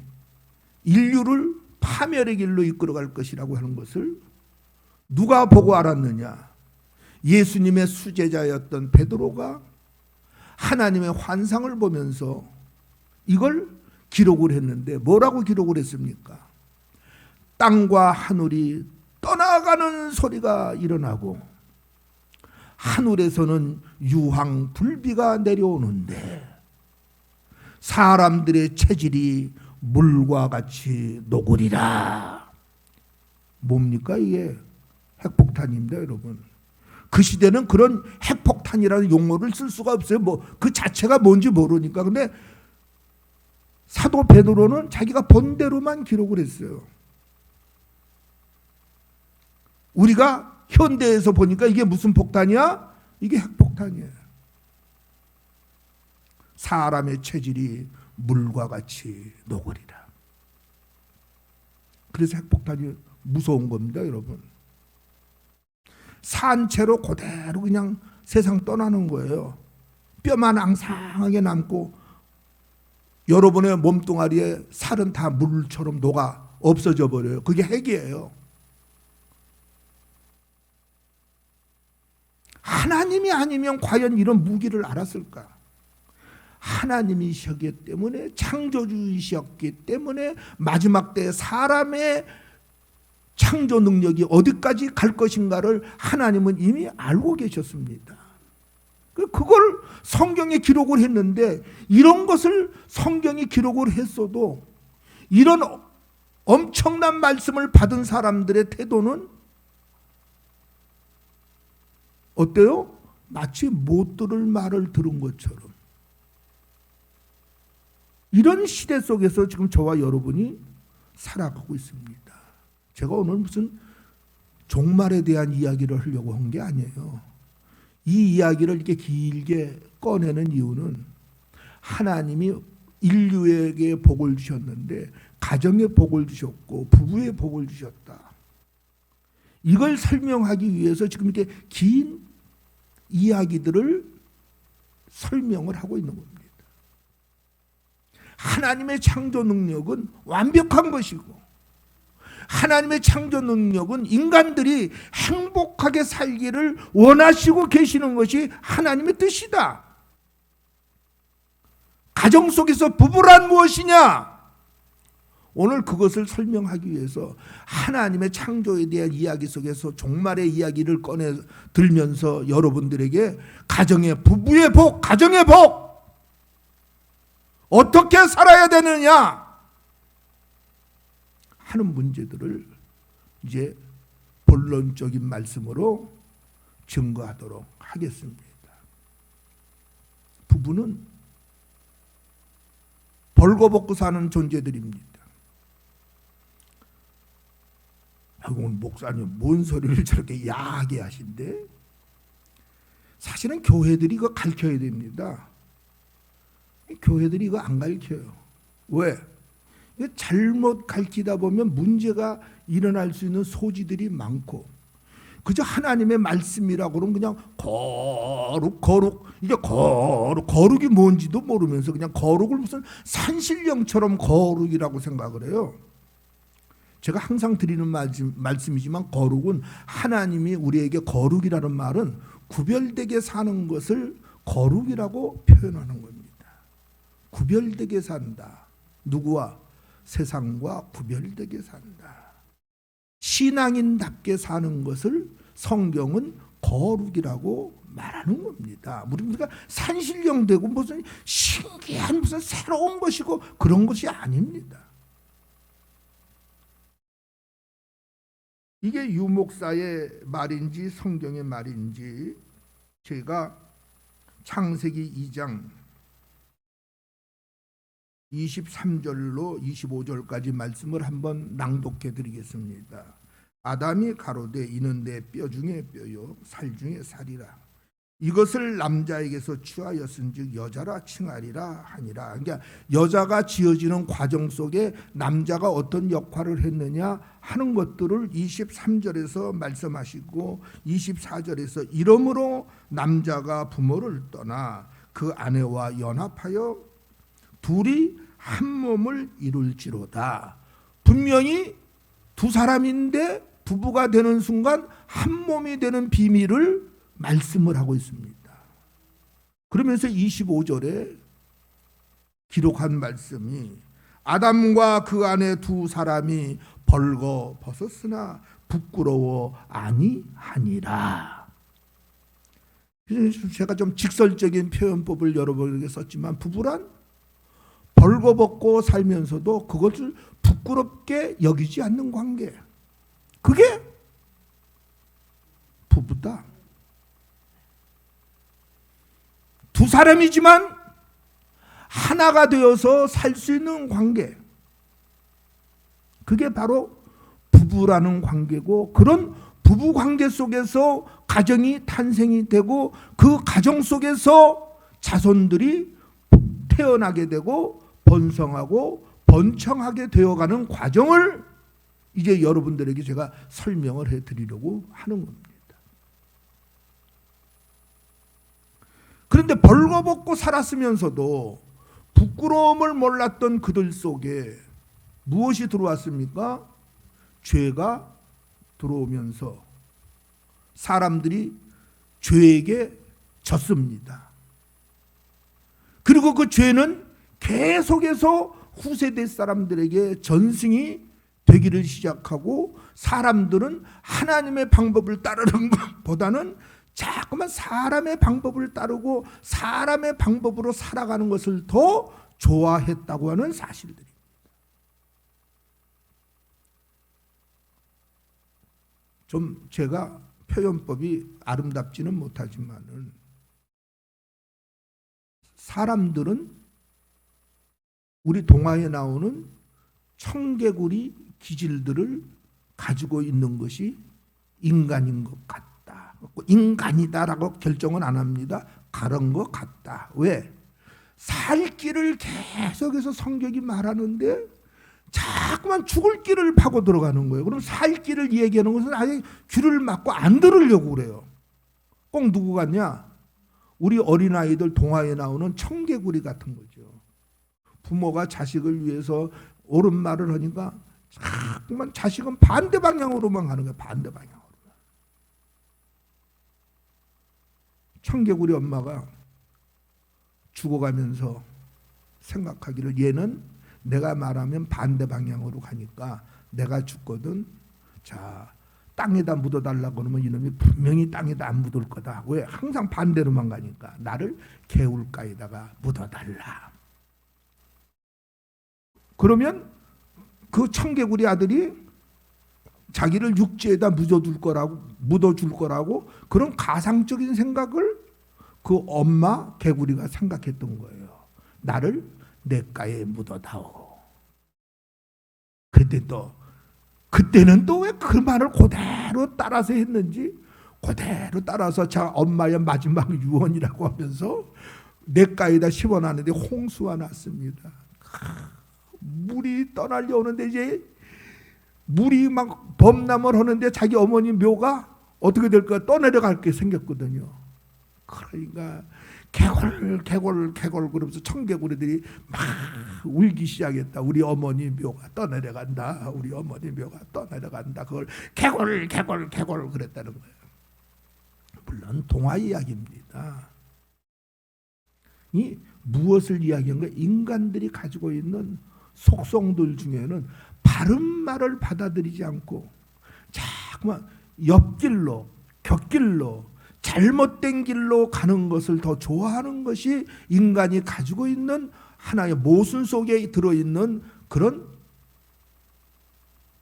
인류를 파멸의 길로 이끌어갈 것이라고 하는 것을 누가 보고 알았느냐? 예수님의 수제자였던 베드로가 하나님의 환상을 보면서 이걸 기록을 했는데 뭐라고 기록을 했습니까? 땅과 하늘이 떠나가는 소리가 일어나고 하늘에서는 유황 불비가 내려오는데 사람들의 체질이 물과 같이 녹으리라. 뭡니까 이게? 핵폭탄입니다, 여러분. 그 시대는 그런 핵폭탄이라는 용어를 쓸 수가 없어요. 뭐 그 자체가 뭔지 모르니까. 근데 사도 베드로는 자기가 본 대로만 기록을 했어요. 우리가 현대에서 보니까 이게 무슨 폭탄이야? 이게 핵폭탄이에요. 사람의 체질이 물과 같이 녹으리라. 그래서 핵폭탄이 무서운 겁니다, 여러분. 산채로 그대로 그냥 세상 떠나는 거예요. 뼈만 앙상하게 남고 여러분의 몸뚱아리에 살은 다 물처럼 녹아 없어져 버려요. 그게 핵이에요. 하나님이 아니면 과연 이런 무기를 알았을까? 하나님이셨기 때문에, 창조주이셨기 때문에 마지막 때 사람의 창조 능력이 어디까지 갈 것인가를 하나님은 이미 알고 계셨습니다. 그걸 성경에 기록을 했는데 이런 것을 성경이 기록을 했어도 이런 엄청난 말씀을 받은 사람들의 태도는 어때요? 마치 못 들을 말을 들은 것처럼. 이런 시대 속에서 지금 저와 여러분이 살아가고 있습니다. 제가 오늘 무슨 종말에 대한 이야기를 하려고 한 게 아니에요. 이 이야기를 이렇게 길게 꺼내는 이유는 하나님이 인류에게 복을 주셨는데 가정에 복을 주셨고 부부에 복을 주셨다. 이걸 설명하기 위해서 지금 이렇게 긴 이야기들을 설명을 하고 있는 겁니다. 하나님의 창조 능력은 완벽한 것이고 하나님의 창조 능력은 인간들이 행복하게 살기를 원하시고 계시는 것이 하나님의 뜻이다. 가정 속에서 부부란 무엇이냐? 오늘 그것을 설명하기 위해서 하나님의 창조에 대한 이야기 속에서 종말의 이야기를 꺼내 들면서 여러분들에게 가정의 부부의 복, 가정의 복 어떻게 살아야 되느냐 하는 문제들을 이제 본론적인 말씀으로 증거하도록 하겠습니다. 부부는 벌거벗고 사는 존재들입니다. 오늘 목사님 뭔 소리를 저렇게 야하게 하신대? 사실은 교회들이 이거 가르쳐야 됩니다. 교회들이 이거 안 가르쳐요. 왜? 잘못 가르치다 보면 문제가 일어날 수 있는 소지들이 많고 그저 하나님의 말씀이라고 그러면 그냥 거룩 이게 거룩이 뭔지도 모르면서 그냥 거룩을 무슨 산신령처럼 거룩이라고 생각을 해요. 제가 항상 드리는 말씀이지만 거룩은 하나님이 우리에게 거룩이라는 말은 구별되게 사는 것을 거룩이라고 표현하는 겁니다. 구별되게 산다. 누구와? 세상과 구별되게 산다. 신앙인답게 사는 것을 성경은 거룩이라고 말하는 겁니다. 우리가 산신령되고 무슨 신기한 무슨 새로운 것이고 그런 것이 아닙니다. 이게 유목사의 말인지 성경의 말인지 제가 창세기 2장 23절로 25절까지 말씀을 한번 낭독해 드리겠습니다. 아담이 가로되 이는 내 뼈 중에 뼈요 살 중에 살이라. 이것을 남자에게서 취하였은즉 여자라 칭하리라 하니라. 그러니까 여자가 지어지는 과정 속에 남자가 어떤 역할을 했느냐 하는 것들을 23절에서 말씀하시고 24절에서 이러므로 남자가 부모를 떠나 그 아내와 연합하여 둘이 한 몸을 이룰지로다. 분명히 두 사람인데 부부가 되는 순간 한 몸이 되는 비밀을 말씀을 하고 있습니다. 그러면서 25절에 기록한 말씀이 아담과 그 안에 두 사람이 벌거 벗었으나 부끄러워 아니하니라. 제가 좀 직설적인 표현법을 여러분에게 썼지만 부부란 벌거벗고 살면서도 그것을 부끄럽게 여기지 않는 관계, 그게 부부다. 두 사람이지만 하나가 되어서 살 수 있는 관계, 그게 바로 부부라는 관계고, 그런 부부 관계 속에서 가정이 탄생이 되고 그 가정 속에서 자손들이 태어나게 되고 번성하고 번창하게 되어가는 과정을 이제 여러분들에게 제가 설명을 해드리려고 하는 겁니다. 그런데 벌거벗고 살았으면서도 부끄러움을 몰랐던 그들 속에 무엇이 들어왔습니까? 죄가 들어오면서 사람들이 죄에게 졌습니다. 그리고 그 죄는 계속해서 후세대 사람들에게 전승이 되기를 시작하고 사람들은 하나님의 방법을 따르는 것보다는 자꾸만 사람의 방법을 따르고 사람의 방법으로 살아가는 것을 더 좋아했다고 하는 사실들입니다. 좀 제가 표현법이 아름답지는 못하지만은 사람들은 우리 동화에 나오는 청개구리 기질들을 가지고 있는 것이 인간인 것 같다. 인간이다라고 결정은 안 합니다. 그런 것 같다. 왜? 살 길을 계속해서 성경이 말하는데 자꾸만 죽을 길을 파고 들어가는 거예요. 그럼 살 길을 얘기하는 것은 아예 귀를 막고 안 들으려고 그래요. 꼭 누구 같냐? 우리 어린아이들 동화에 나오는 청개구리 같은 거죠. 부모가 자식을 위해서 옳은 말을 하니까 자꾸만 자식은 반대 방향으로만 가는 거예요. 반대 방향으로. 청개구리 엄마가 죽어가면서 생각하기를 얘는 내가 말하면 반대 방향으로 가니까 내가 죽거든. 자, 땅에다 묻어달라고 그러면 이놈이 분명히 땅에다 안 묻을 거다. 왜? 항상 반대로만 가니까 나를 개울가에다가 묻어달라. 그러면 그 청개구리 아들이 자기를 육지에다 묻어줄 거라고 그런 가상적인 생각을 그 엄마 개구리가 생각했던 거예요. 나를 냇가에 묻어다오. 그때는 또 왜 그 말을 그대로 따라서 했는지 그대로 따라서 자 엄마의 마지막 유언이라고 하면서 냇가에다 심어놨는데 홍수가 났습니다. 물이 떠날려 오는데 이제 물이 막 범람을 하는데 자기 어머니 묘가 어떻게 될까 떠내려갈 게 생겼거든요. 그러니까 개골 그러면서 청개구리들이 막 울기 시작했다. 우리 어머니 묘가 떠내려간다. 우리 어머니 묘가 떠내려간다. 그걸 개골 그랬다는 거예요. 물론 동화 이야기입니다. 이 무엇을 이야기한 거예요? 인간들이 가지고 있는 속성들 중에는 바른 말을 받아들이지 않고 자꾸만 옆길로 곁길로 잘못된 길로 가는 것을 더 좋아하는 것이 인간이 가지고 있는 하나의 모순 속에 들어있는 그런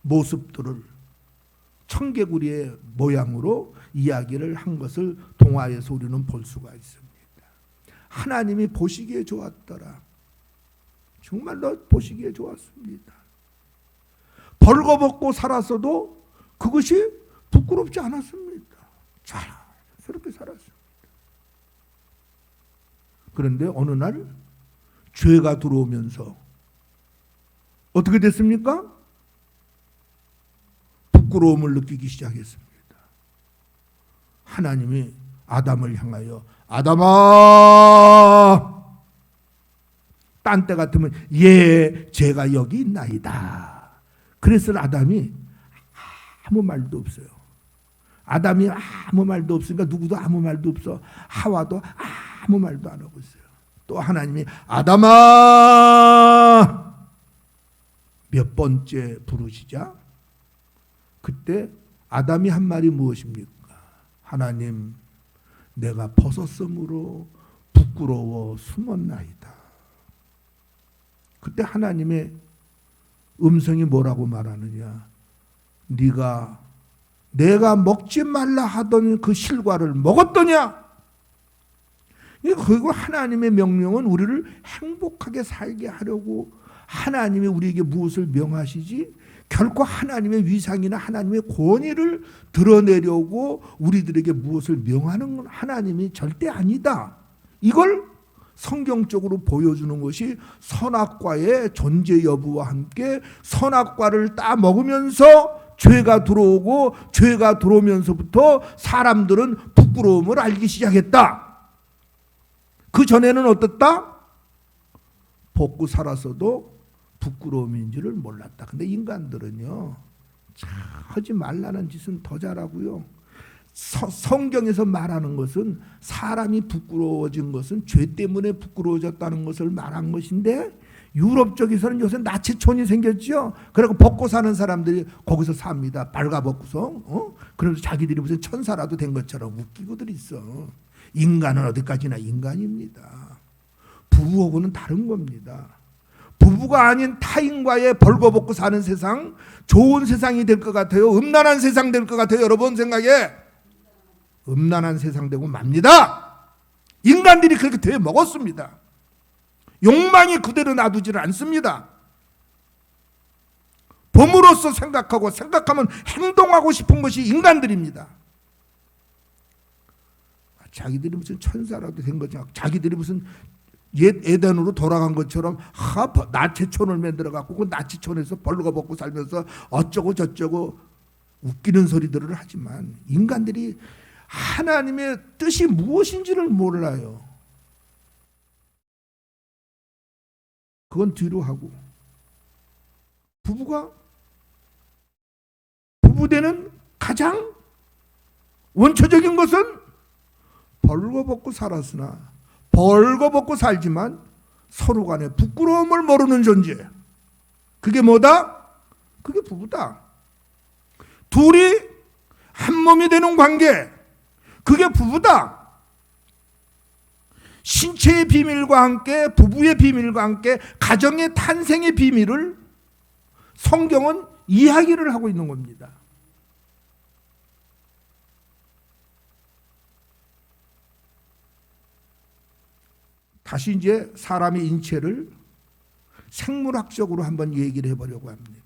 모습들을 청개구리의 모양으로 이야기를 한 것을 동화에서 우리는 볼 수가 있습니다. 하나님이 보시기에 좋았더라. 정말로 보시기에 좋았습니다. 벌거벗고 살았어도 그것이 부끄럽지 않았습니다. 자연스럽게 살았습니다. 그런데 어느 날 죄가 들어오면서 어떻게 됐습니까? 부끄러움을 느끼기 시작했습니다. 하나님이 아담을 향하여 아담아, 딴 때 같으면 예, 제가 여기 있나이다. 그래서 아담이 아무 말도 없어요. 아담이 아무 말도 없으니까 누구도 아무 말도 없어. 하와도 아무 말도 안 하고 있어요. 또 하나님이 아담아 몇 번째 부르시자 그때 아담이 한 말이 무엇입니까? 하나님, 내가 벗었으므로 부끄러워 숨었나이다. 그때 하나님의 음성이 뭐라고 말하느냐? 내가 먹지 말라 하던 그 실과를 먹었더냐? 그리고 하나님의 명령은 우리를 행복하게 살게 하려고 하나님이 우리에게 무엇을 명하시지? 결코 하나님의 위상이나 하나님의 권위를 드러내려고 우리들에게 무엇을 명하는 건 하나님이 절대 아니다. 이걸 성경적으로 보여주는 것이 선악과의 존재 여부와 함께 선악과를 따 먹으면서 죄가 들어오고 죄가 들어오면서부터 사람들은 부끄러움을 알기 시작했다. 그 전에는 어떻다? 벗고 살았어도 부끄러움인지를 몰랐다. 근데 인간들은요, 하지 말라는 짓은 더 잘하고요. 성경에서 말하는 것은 사람이 부끄러워진 것은 죄 때문에 부끄러워졌다는 것을 말한 것인데 유럽 쪽에서는 요새 나치촌이 생겼죠. 그리고 벗고 사는 사람들이 거기서 삽니다. 발가벗고서. 그래서 자기들이 무슨 천사라도 된 것처럼 웃기고들 있어. 인간은 어디까지나 인간입니다. 부부하고는 다른 겁니다. 부부가 아닌 타인과의 벌거벗고 사는 세상, 좋은 세상이 될 것 같아요? 음란한 세상 될 것 같아요? 여러분 생각에 음란한 세상 되고 맙니다. 인간들이 그렇게 돼 먹었습니다. 욕망이 그대로 놔두지를 않습니다. 범으로서 생각하면 행동하고 싶은 것이 인간들입니다. 자기들이 무슨 천사라도 된 거죠. 자기들이 무슨 옛 에덴으로 돌아간 것처럼 나치촌을 만들어갖고 그 나치촌에서 벌거벗고 살면서 어쩌고 저쩌고 웃기는 소리들을 하지만 인간들이 하나님의 뜻이 무엇인지를 몰라요. 그건 뒤로 하고 부부되는 가장 원초적인 것은 벌거벗고 살았으나 벌거벗고 살지만 서로 간에 부끄러움을 모르는 존재. 그게 뭐다? 그게 부부다. 둘이 한 몸이 되는 관계. 그게 부부다. 신체의 비밀과 함께 부부의 비밀과 함께 가정의 탄생의 비밀을 성경은 이야기를 하고 있는 겁니다. 다시 이제 사람의 인체를 생물학적으로 한번 얘기를 해보려고 합니다.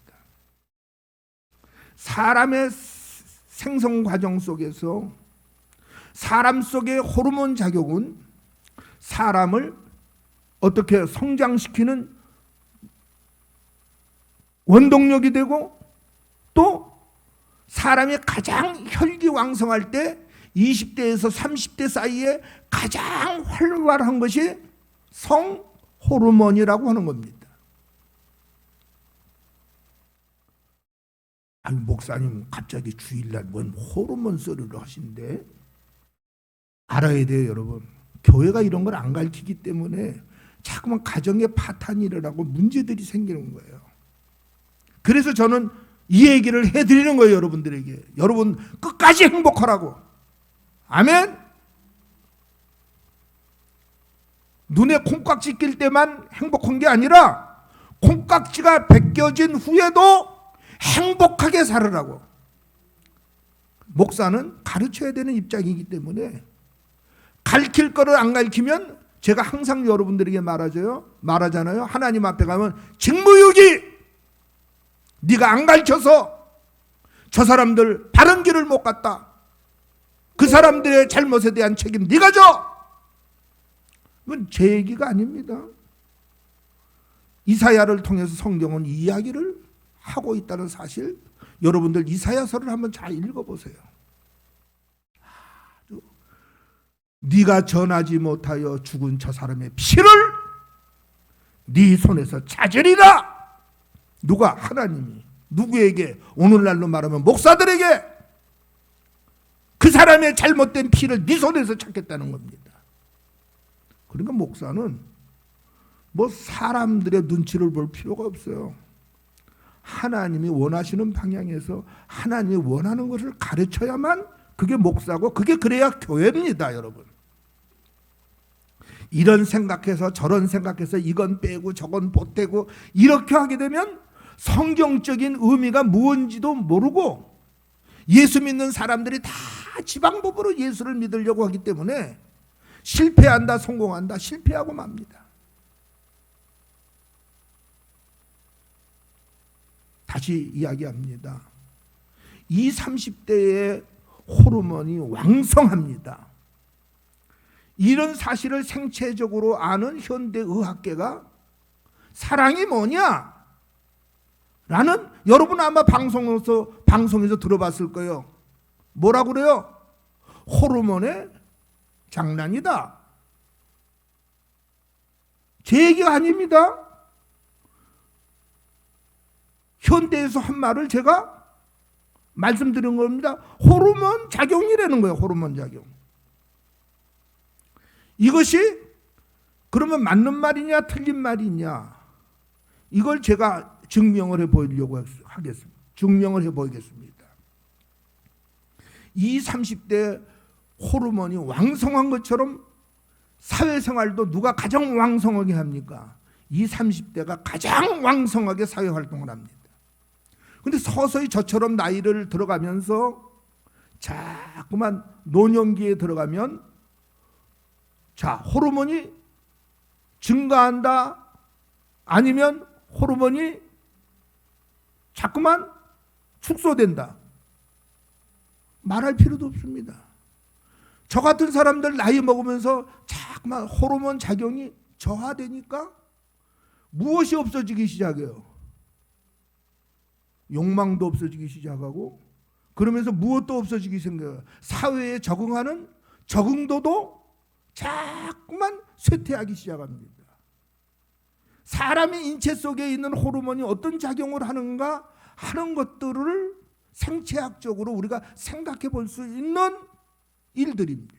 사람의 생성 과정 속에서 사람 속의 호르몬 작용은 사람을 어떻게 성장시키는 원동력이 되고 또 사람이 가장 혈기왕성할 때 20대에서 30대 사이에 가장 활발한 것이 성호르몬이라고 하는 겁니다. 아니, 목사님 갑자기 주일날 뭔 호르몬 소리를 하신대? 알아야 돼요, 여러분. 교회가 이런 걸 안 가르치기 때문에 자꾸만 가정에 파탄이 일어나고 문제들이 생기는 거예요. 그래서 저는 이 얘기를 해드리는 거예요, 여러분들에게. 여러분 끝까지 행복하라고. 아멘. 눈에 콩깍지 낄 때만 행복한 게 아니라 콩깍지가 벗겨진 후에도 행복하게 살으라고. 목사는 가르쳐야 되는 입장이기 때문에 가르칠 거를 안 가르치면 제가 항상 여러분들에게 말하잖아요. 하나님 앞에 가면 직무유기, 네가 안 가르쳐서 저 사람들 바른 길을 못 갔다. 그 사람들의 잘못에 대한 책임 네가 져. 이건 제 얘기가 아닙니다. 이사야를 통해서 성경은 이 이야기를 하고 있다는 사실, 여러분들 이사야서를 한번 잘 읽어보세요. 네가 전하지 못하여 죽은 저 사람의 피를 네 손에서 찾으리라. 누가? 하나님이. 누구에게? 오늘날로 말하면 목사들에게 그 사람의 잘못된 피를 네 손에서 찾겠다는 겁니다. 그러니까 목사는 뭐 사람들의 눈치를 볼 필요가 없어요. 하나님이 원하시는 방향에서 하나님이 원하는 것을 가르쳐야만 그게 목사고, 그게 그래야 교회입니다, 여러분. 이런 생각해서 저런 생각해서 이건 빼고 저건 보태고 이렇게 하게 되면 성경적인 의미가 무엇인지도 모르고 예수 믿는 사람들이 다 지방법으로 예수를 믿으려고 하기 때문에 실패한다, 성공한다, 실패하고 맙니다. 다시 이야기합니다. 20, 30대의 호르몬이 왕성합니다. 이런 사실을 생체적으로 아는 현대의학계가 사랑이 뭐냐? 라는, 여러분 아마 방송에서 들어봤을 거예요. 뭐라고 그래요? 호르몬의 장난이다. 제 얘기가 아닙니다. 현대에서 한 말을 제가 말씀드린 겁니다. 호르몬 작용이라는 거예요. 호르몬 작용. 이것이 그러면 맞는 말이냐 틀린 말이냐, 이걸 제가 증명을 해보이려고 하겠습니다. 증명을 해보이겠습니다. 20, 30대 호르몬이 왕성한 것처럼 사회생활도 누가 가장 왕성하게 합니까? 20, 30대가 가장 왕성하게 사회활동을 합니다. 근데 서서히 저처럼 나이를 들어가면서 자꾸만 노년기에 들어가면 자, 호르몬이 증가한다, 아니면 호르몬이 자꾸만 축소된다. 말할 필요도 없습니다. 저 같은 사람들 나이 먹으면서 자꾸만 호르몬 작용이 저하되니까 무엇이 없어지기 시작해요? 욕망도 없어지기 시작하고, 그러면서 무엇도 없어지기 생겨요. 사회에 적응하는 적응도도 자꾸만 쇠퇴하기 시작합니다. 사람의 인체 속에 있는 호르몬이 어떤 작용을 하는가 하는 것들을 생체학적으로 우리가 생각해 볼 수 있는 일들입니다.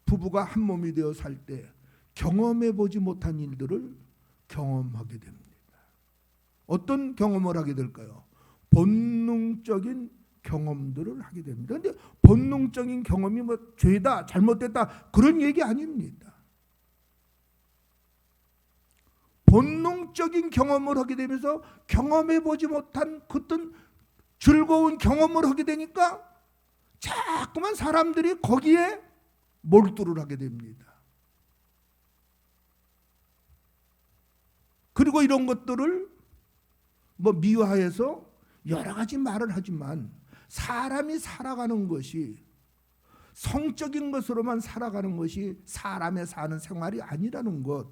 부부가 한 몸이 되어 살 때 경험해 보지 못한 일들을 경험하게 됩니다. 어떤 경험을 하게 될까요? 본능적인 경험들을 하게 됩니다. 그런데 본능적인 경험이 뭐 죄다, 잘못됐다, 그런 얘기 아닙니다. 본능적인 경험을 하게 되면서 경험해 보지 못한 어떤 즐거운 경험을 하게 되니까 자꾸만 사람들이 거기에 몰두를 하게 됩니다. 그리고 이런 것들을 뭐 미화해서 여러 가지 말을 하지만, 사람이 살아가는 것이 성적인 것으로만 살아가는 것이 사람의 사는 생활이 아니라는 것,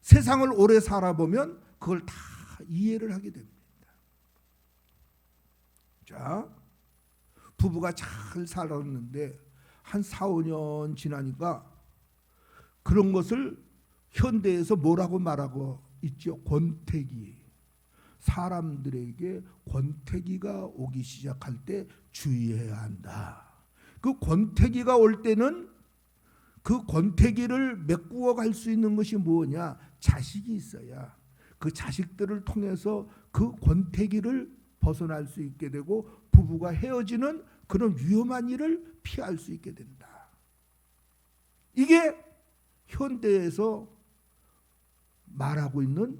세상을 오래 살아보면 그걸 다 이해를 하게 됩니다. 자, 부부가 잘 살았는데 한 4, 5년 지나니까 그런 것을 현대에서 뭐라고 말하고 있죠? 권태기. 사람들에게 권태기가 오기 시작할 때 주의해야 한다. 그 권태기가 올 때는 그 권태기를 메꾸어 갈 수 있는 것이 뭐냐? 자식이 있어야 그 자식들을 통해서 그 권태기를 벗어날 수 있게 되고 부부가 헤어지는 그런 위험한 일을 피할 수 있게 된다. 이게 현대에서 말하고 있는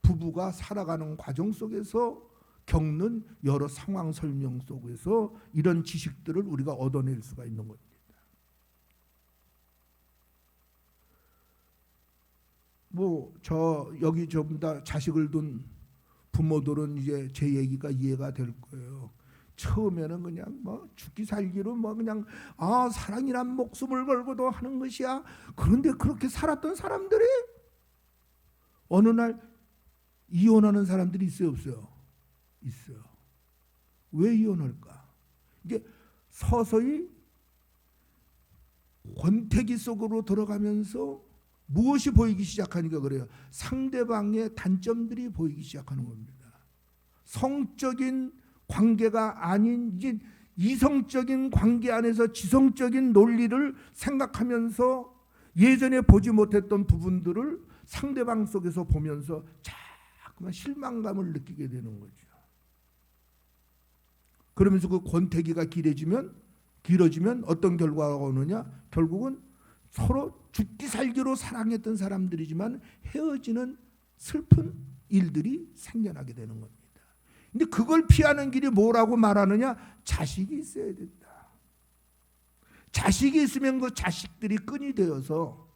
부부가 살아가는 과정 속에서 겪는 여러 상황 설명 속에서 이런 지식들을 우리가 얻어낼 수가 있는 겁니다. 저 여기 전부 다 자식을 둔 부모들은 이제 제 얘기가 이해가 될 거예요. 처음에는 그냥 죽기 살기로 그냥 사랑이란 목숨을 걸고도 하는 것이야. 그런데 그렇게 살았던 사람들이 어느 날 이혼하는 사람들이 있어요, 없어요? 있어요. 왜 이혼할까? 이게 서서히 권태기 속으로 들어가면서 무엇이 보이기 시작하니까 그래요. 상대방의 단점들이 보이기 시작하는 겁니다. 성적인 관계가 아닌 이제 이성적인 관계 안에서 지성적인 논리를 생각하면서 예전에 보지 못했던 부분들을 상대방 속에서 보면서 자꾸만 실망감을 느끼게 되는 거죠. 그러면서 그 권태기가 길어지면 어떤 결과가 오느냐? 결국은 서로 죽기 살기로 사랑했던 사람들이지만 헤어지는 슬픈 일들이 생겨나게 되는 겁니다. 근데 그걸 피하는 길이 뭐라고 말하느냐? 자식이 있어야 된다. 자식이 있으면 그 자식들이 끈이 되어서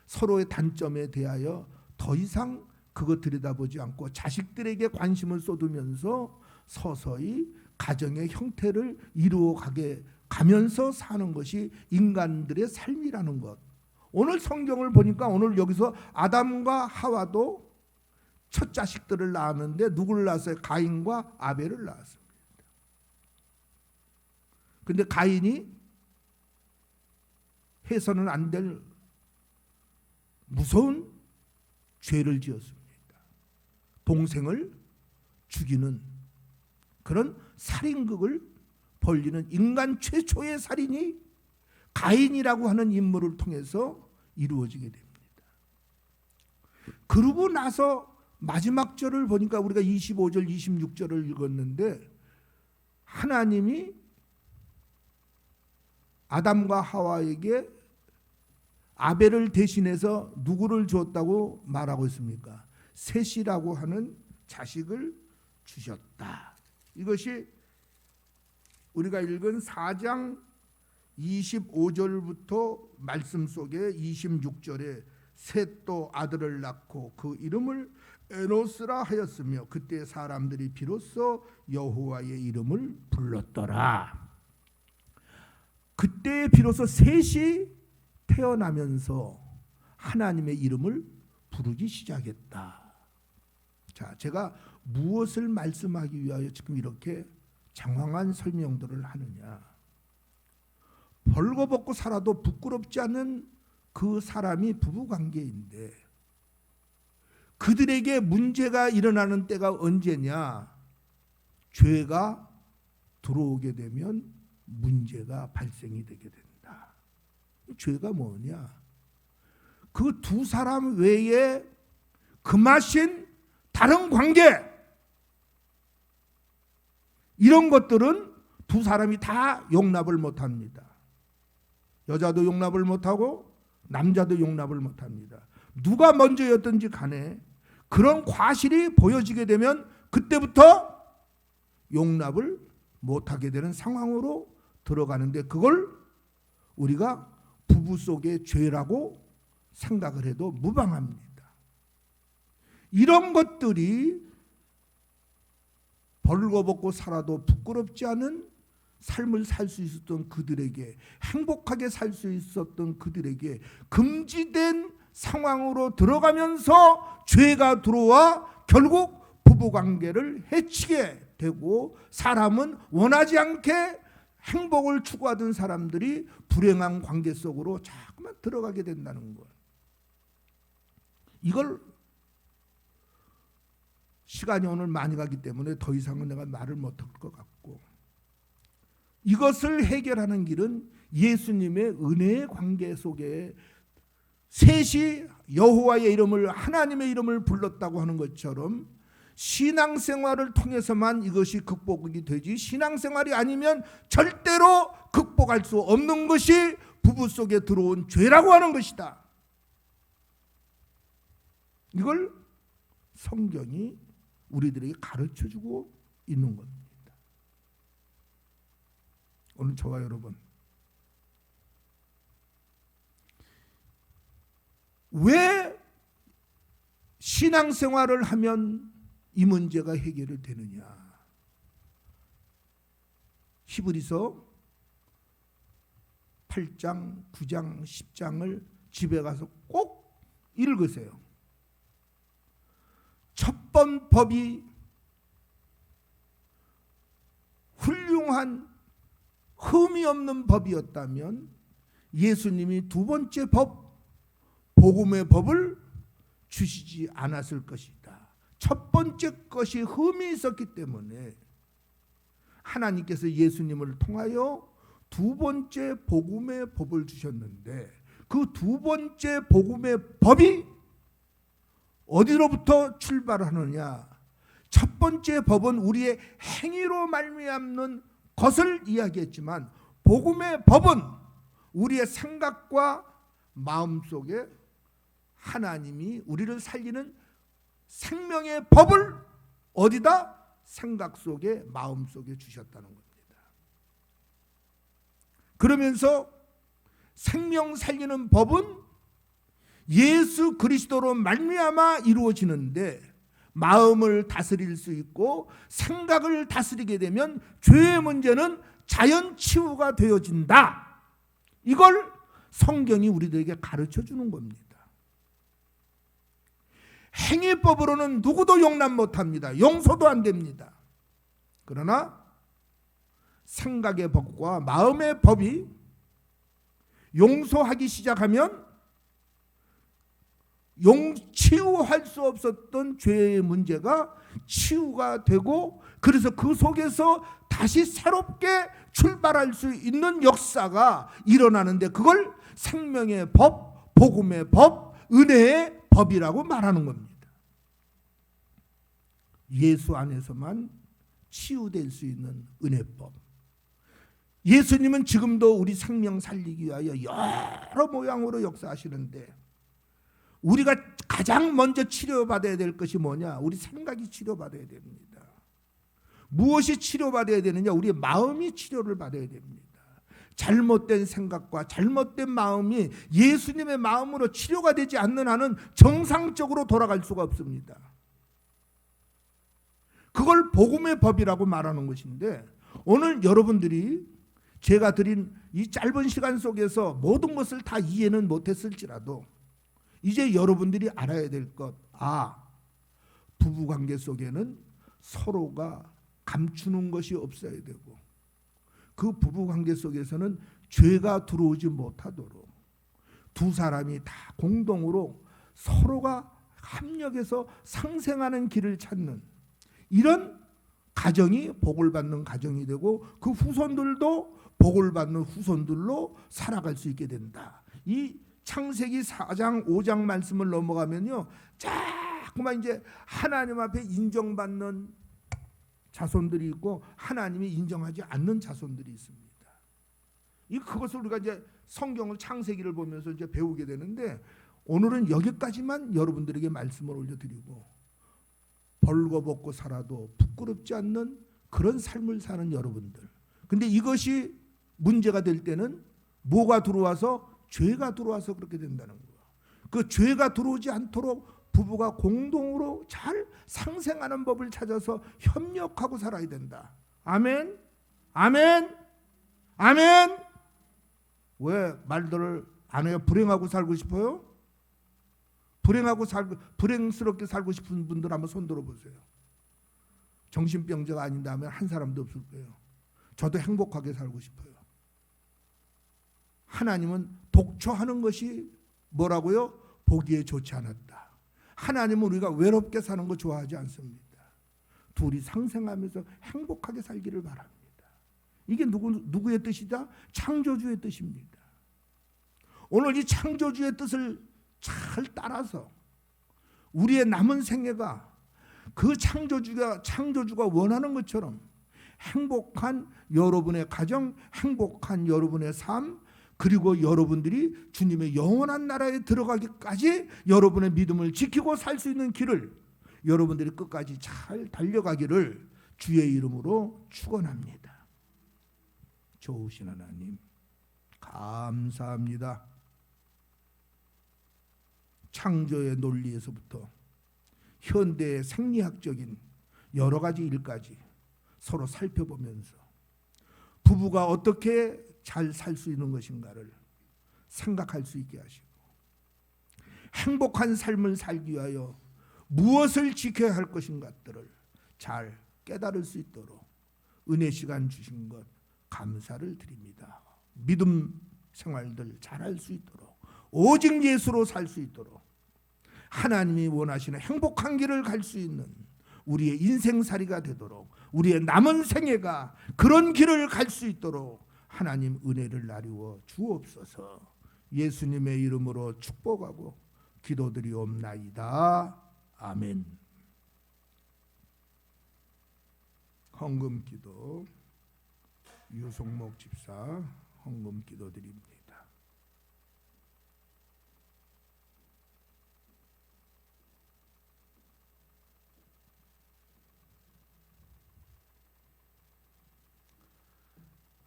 서로의 단점에 대하여 더 이상 그것 들여다보지 않고 자식들에게 관심을 쏟으면서 서서히 가정의 형태를 가면서 사는 것이 인간들의 삶이라는 것. 오늘 성경을 보니까 오늘 여기서 아담과 하와도 첫 자식들을 낳았는데 누구를 낳았어요? 가인과 아벨을 낳았습니다. 근데 가인이 해서는 안 될 무서운 죄를 지었습니다. 동생을 죽이는 그런 살인극을 벌리는 인간 최초의 살인이 가인이라고 하는 인물을 통해서 이루어지게 됩니다. 그러고 나서 마지막 절을 보니까 우리가 25절, 26절을 읽었는데 하나님이 아담과 하와에게 아벨을 대신해서 누구를 줬다고 말하고 있습니까? 셋이라고 하는 자식을 주셨다. 이것이 우리가 읽은 4장 25절부터 말씀 속에 26절에 셋도 아들을 낳고 그 이름을 에노스라 하였으며 그때 사람들이 비로소 여호와의 이름을 불렀더라. 그때 비로소 셋이 태어나면서 하나님의 이름을 부르기 시작했다. 자, 제가 무엇을 말씀하기 위하여 지금 이렇게 장황한 설명들을 하느냐? 벌거벗고 살아도 부끄럽지 않은 그 사람이 부부관계인데 그들에게 문제가 일어나는 때가 언제냐? 죄가 들어오게 되면 문제가 발생이 되게 된다. 죄가 뭐냐? 그 두 사람 외에 금하신 다른 관계, 이런 것들은 두 사람이 다 용납을 못합니다. 여자도 용납을 못하고 남자도 용납을 못합니다. 누가 먼저였든지 간에 그런 과실이 보여지게 되면 그때부터 용납을 못하게 되는 상황으로 들어가는데 그걸 우리가 부부 속의 죄라고 생각을 해도 무방합니다. 이런 것들이 벌거벗고 살아도 부끄럽지 않은 삶을 살 수 있었던 그들에게, 행복하게 살 수 있었던 그들에게 금지된 상황으로 들어가면서 죄가 들어와 결국 부부관계를 해치게 되고 사람은 원하지 않게 행복을 추구하던 사람들이 불행한 관계 속으로 자꾸만 들어가게 된다는 것. 이걸 시간이 오늘 많이 가기 때문에 더 이상은 내가 말을 못할 것 같고, 이것을 해결하는 길은 예수님의 은혜의 관계 속에 셋이 여호와의 이름을, 하나님의 이름을 불렀다고 하는 것처럼 신앙생활을 통해서만 이것이 극복이 되지, 신앙생활이 아니면 절대로 극복할 수 없는 것이 부부 속에 들어온 죄라고 하는 것이다. 이걸 성경이 우리들에게 가르쳐주고 있는 겁니다. 오늘 저와 여러분, 왜 신앙생활을 하면 이 문제가 해결이 되느냐? 히브리서 8장, 9장, 10장을 집에 가서 꼭 읽으세요. 첫 번 법이 훌륭한 흠이 없는 법이었다면 예수님이 두 번째 법, 복음의 법을 주시지 않았을 것이다. 첫 번째 것이 흠이 있었기 때문에 하나님께서 예수님을 통하여 두 번째 복음의 법을 주셨는데, 그 두 번째 복음의 법이 어디로부터 출발하느냐? 첫 번째 법은 우리의 행위로 말미암는 것을 이야기했지만, 복음의 법은 우리의 생각과 마음 속에 하나님이 우리를 살리는 생명의 법을 어디다? 생각 속에, 마음 속에 주셨다는 겁니다. 그러면서 생명 살리는 법은 예수 그리스도로 말미암아 이루어지는데, 마음을 다스릴 수 있고 생각을 다스리게 되면 죄의 문제는 자연 치유가 되어진다. 이걸 성경이 우리들에게 가르쳐 주는 겁니다. 행위법으로는 누구도 용납 못합니다. 용서도 안 됩니다. 그러나 생각의 법과 마음의 법이 용서하기 시작하면 치유할 수 없었던 죄의 문제가 치유가 되고, 그래서 그 속에서 다시 새롭게 출발할 수 있는 역사가 일어나는데, 그걸 생명의 법, 복음의 법, 은혜의 법이라고 말하는 겁니다. 예수 안에서만 치유될 수 있는 은혜법. 예수님은 지금도 우리 생명 살리기 위하여 여러 모양으로 역사하시는데, 우리가 가장 먼저 치료받아야 될 것이 뭐냐? 우리 생각이 치료받아야 됩니다. 무엇이 치료받아야 되느냐? 우리의 마음이 치료를 받아야 됩니다. 잘못된 생각과 잘못된 마음이 예수님의 마음으로 치료가 되지 않는 한은 정상적으로 돌아갈 수가 없습니다. 그걸 복음의 법이라고 말하는 것인데, 오늘 여러분들이 제가 드린 이 짧은 시간 속에서 모든 것을 다 이해는 못했을지라도 이제 여러분들이 알아야 될 것, 부부관계 속에는 서로가 감추는 것이 없어야 되고, 그 부부관계 속에서는 죄가 들어오지 못하도록 두 사람이 다 공동으로 서로가 합력해서 상생하는 길을 찾는 이런 가정이 복을 받는 가정이 되고, 그 후손들도 복을 받는 후손들로 살아갈 수 있게 된다. 이 창세기 4장 5장 말씀을 넘어가면요, 자꾸만 이제 하나님 앞에 인정받는 자손들이 있고 하나님이 인정하지 않는 자손들이 있습니다. 그것을 우리가 이제 성경을, 창세기를 보면서 이제 배우게 되는데, 오늘은 여기까지만 여러분들에게 말씀을 올려드리고, 벌거벗고 살아도 부끄럽지 않는 그런 삶을 사는 여러분들. 근데 이것이 문제가 될 때는 뭐가 들어와서? 죄가 들어와서 그렇게 된다는 거예요. 그 죄가 들어오지 않도록 부부가 공동으로 잘 상생하는 법을 찾아서 협력하고 살아야 된다. 아멘? 아멘? 아멘? 왜 말들을 안 해요? 불행하고 살고 싶어요? 불행스럽게 살고 싶은 분들 한번 손 들어보세요. 정신병자가 아닌다 하면 한 사람도 없을 거예요. 저도 행복하게 살고 싶어요. 하나님은 독초하는 것이 뭐라고요? 보기에 좋지 않았다. 하나님은 우리가 외롭게 사는 거 좋아하지 않습니다. 둘이 상생하면서 행복하게 살기를 바랍니다. 이게 누구의 뜻이다? 창조주의 뜻입니다. 오늘 이 창조주의 뜻을 잘 따라서 우리의 남은 생애가 그 창조주가 원하는 것처럼 행복한 여러분의 가정, 행복한 여러분의 삶, 그리고 여러분들이 주님의 영원한 나라에 들어가기까지 여러분의 믿음을 지키고 살 수 있는 길을 여러분들이 끝까지 잘 달려가기를 주의 이름으로 축원합니다. 좋으신 하나님 감사합니다. 창조의 논리에서부터 현대의 생리학적인 여러 가지 일까지 서로 살펴보면서 부부가 어떻게 잘 살 수 있는 것인가를 생각할 수 있게 하시고 행복한 삶을 살기 위하여 무엇을 지켜야 할 것인가들을 잘 깨달을 수 있도록 은혜 시간 주신 것 감사를 드립니다. 믿음 생활들 잘할 수 있도록 오직 예수로 살 수 있도록 하나님이 원하시는 행복한 길을 갈 수 있는 우리의 인생살이가 되도록 우리의 남은 생애가 그런 길을 갈 수 있도록 하나님 은혜를 나누어 주옵소서. 예수님의 이름으로 축복하고 기도드리옵나이다. 아멘. 헌금기도 유성목 집사 헌금기도 드립니다.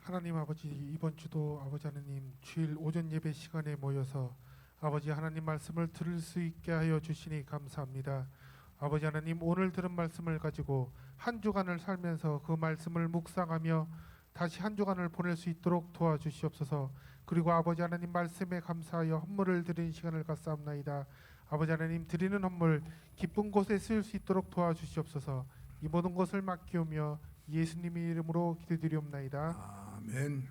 하나님 아버지, 이번 주도 아버지 하나님 주일 오전 예배 시간에 모여서 아버지 하나님 말씀을 들을 수 있게 하여 주시니 감사합니다. 아버지 하나님 오늘 들은 말씀을 가지고 한 주간을 살면서 그 말씀을 묵상하며 다시 한 주간을 보낼 수 있도록 도와주시옵소서. 그리고 아버지 하나님 말씀에 감사하여 헌물을 드리는 시간을 갖사옵나이다. 아버지 하나님 드리는 헌물 기쁜 곳에 쓰일 수 있도록 도와주시옵소서. 이 모든 것을 맡기오며 예수님의 이름으로 기도드리옵나이다. 아멘.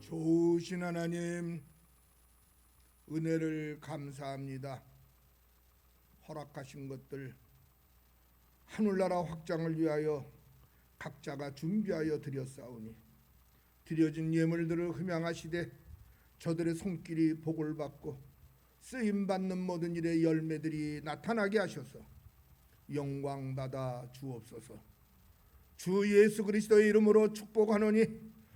좋으신 하나님 은혜를 감사합니다. 허락하신 것들 하늘나라 확장을 위하여 각자가 준비하여 드렸사오니 드려진 예물들을 흠양하시되 저들의 손길이 복을 받고 쓰임받는 모든 일의 열매들이 나타나게 하셔서 영광 받아 주옵소서. 주 예수 그리스도의 이름으로 축복하노니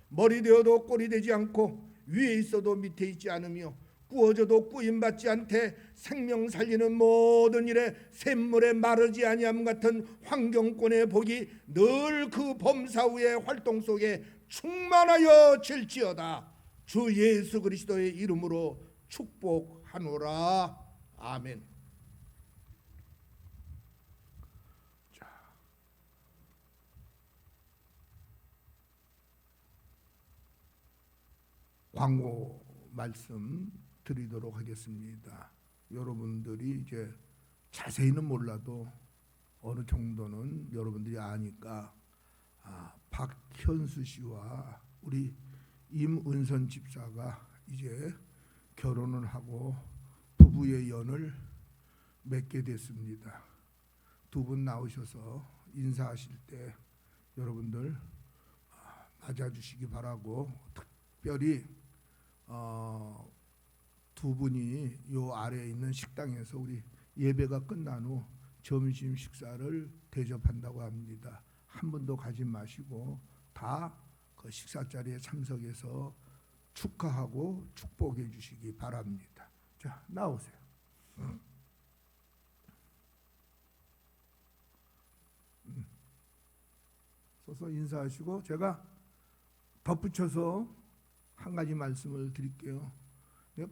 머리 되어도 꼴이 되지 않고 위에 있어도 밑에 있지 않으며 구워져도 꾸임받지 않되 생명 살리는 모든 일에 샘물에 마르지 아니함 같은 환경권의 복이 늘 그 범사후의 활동 속에 충만하여 질지어다. 주 예수 그리스도의 이름으로 축복하노라. 아멘. 광고 말씀 드리도록 하겠습니다. 여러분들이 이제 자세히는 몰라도 어느 정도는 여러분들이 아니까 박현수 씨와 우리 임은선 집사가 이제 결혼을 하고 부부의 연을 맺게 됐습니다. 두 분 나오셔서 인사하실 때 여러분들 맞아주시기 바라고 특별히 두 분이 요 아래에 있는 식당에서 우리 예배가 끝난 후 점심 식사를 대접한다고 합니다. 한 분도 가지 마시고 다 그 식사 자리에 참석해서 축하하고 축복해 주시기 바랍니다. 자, 나오세요. 서서 인사하시고 제가 덧붙여서 한 가지 말씀을 드릴게요.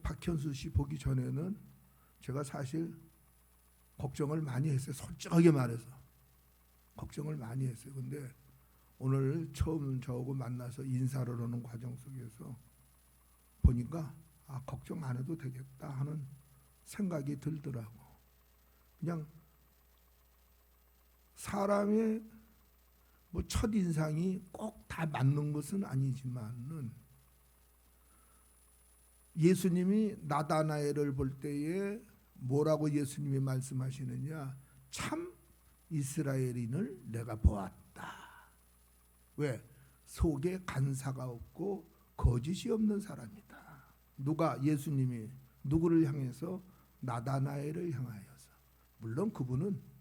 박현수 씨 보기 전에는 제가 사실 걱정을 많이 했어요. 솔직하게 말해서 걱정을 많이 했어요. 근데 오늘 처음 저하고 만나서 인사를 하는 과정 속에서 보니까 걱정 안 해도 되겠다 하는 생각이 들더라고. 그냥 사람의 뭐 첫인상이 꼭 다 맞는 것은 아니지만은 예수님이 나다나엘을 볼 때에 뭐라고 예수님이 말씀하시느냐? 참 이스라엘인을 내가 보았다. 왜? 속에 간사가 없고 거짓이 없는 사람이다. 누가? 예수님이 누구를 향해서? 나다나엘을 향하여서. 물론 그분은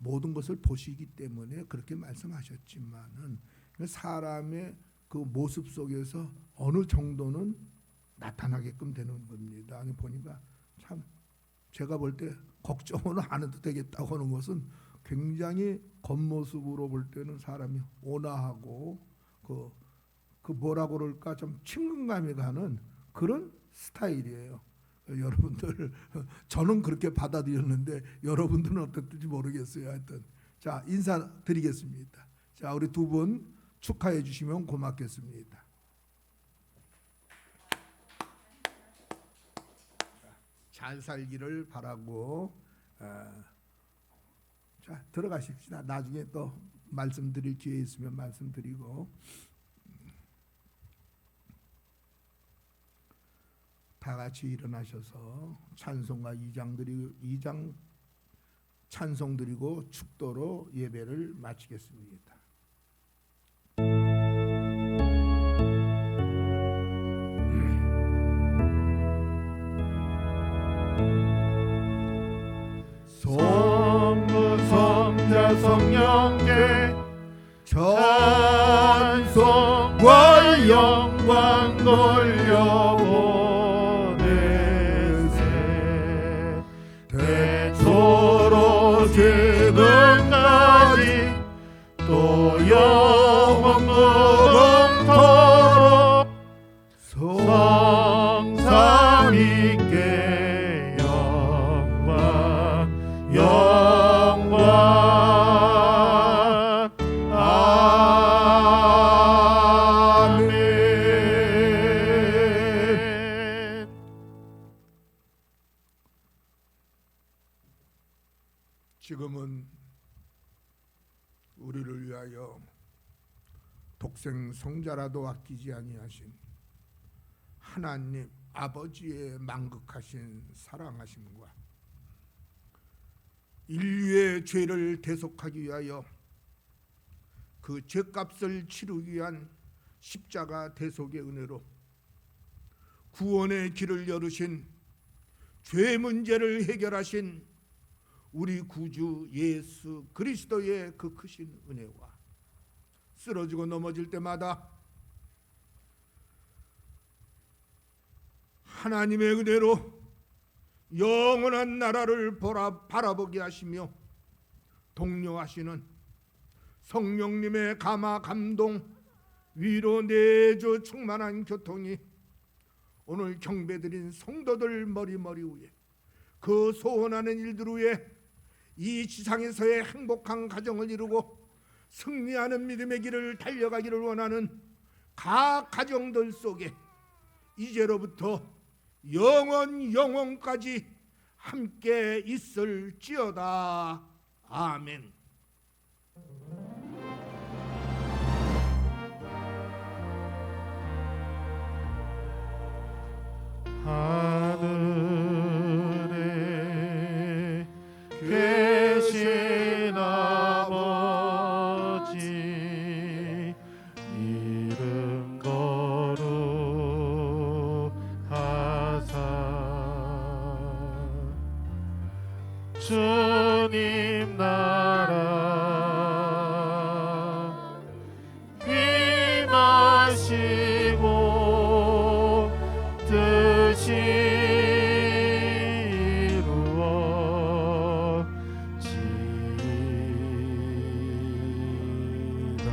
모든 것을 보시기 때문에 그렇게 말씀하셨지만은 사람의 그 모습 속에서 어느 정도는 나타나게끔 되는 겁니다. 아니 보니까 참 제가 볼 때 걱정은 안 해도 되겠다고 하는 것은 굉장히 겉모습으로 볼 때는 사람이 온화하고 그 뭐라고 그럴까 좀 친근감이 가는 그런 스타일이에요. 여러분들 저는 그렇게 받아들였는데 여러분들은 어땠는지 모르겠어요. 하여튼 자 인사드리겠습니다. 자 우리 두 분 축하해 주시면 고맙겠습니다. 잘 살기를 바라고 자 들어가십시다. 나중에 또 말씀드릴 기회 있으면 말씀드리고 다 같이 일어나셔서 찬송가 2장 찬송 드리고 축도로 예배를 마치겠습니다. 성부 성자 성령께 찬송과 영광 돌려보내세 대초로 지금까지 또 영원 무궁토록 성삼위께 영광 아멘. 지금은 우리를 위하여 독생 성자라도 아끼지 아니하신 하나님 아버지의 만극하신 사랑하심과 인류의 죄를 대속하기 위하여 그 죄값을 치르기 위한 십자가 대속의 은혜로 구원의 길을 열으신 죄 문제를 해결하신 우리 구주 예수 그리스도의 그 크신 은혜와 쓰러지고 넘어질 때마다 하나님의 은혜로 영원한 나라를 바라보게 하시며 독려하시는 성령님의 감화 감동 위로 내주 충만한 교통이 오늘 경배드린 성도들 머리 위에 그 소원하는 일들 위에 이 지상에서의 행복한 가정을 이루고 승리하는 믿음의 길을 달려가기를 원하는 각 가정들 속에 이제로부터 영원까지 함께 있을지어다. 아멘. 하늘에 계신 아버지 이름 거룩하사 주님 나라 임하시고 뜻이 이루어지리라.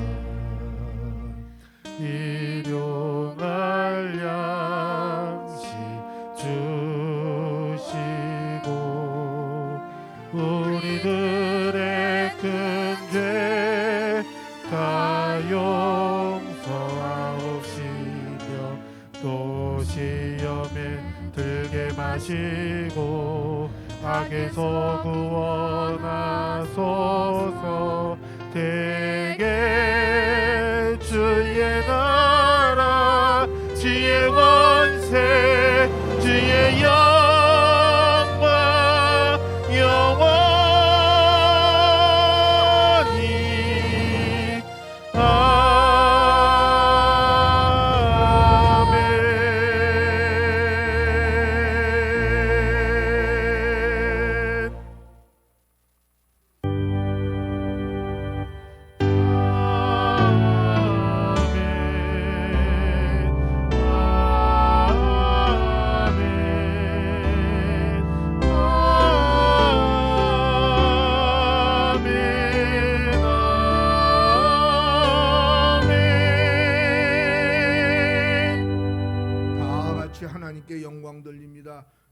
일용할 양식 주시고 우리들의 큰 죄 다 용서하옵시며 또 시험에 들게 마시고 악에서 구원하소서.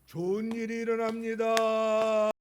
좋은 일이 일어납니다.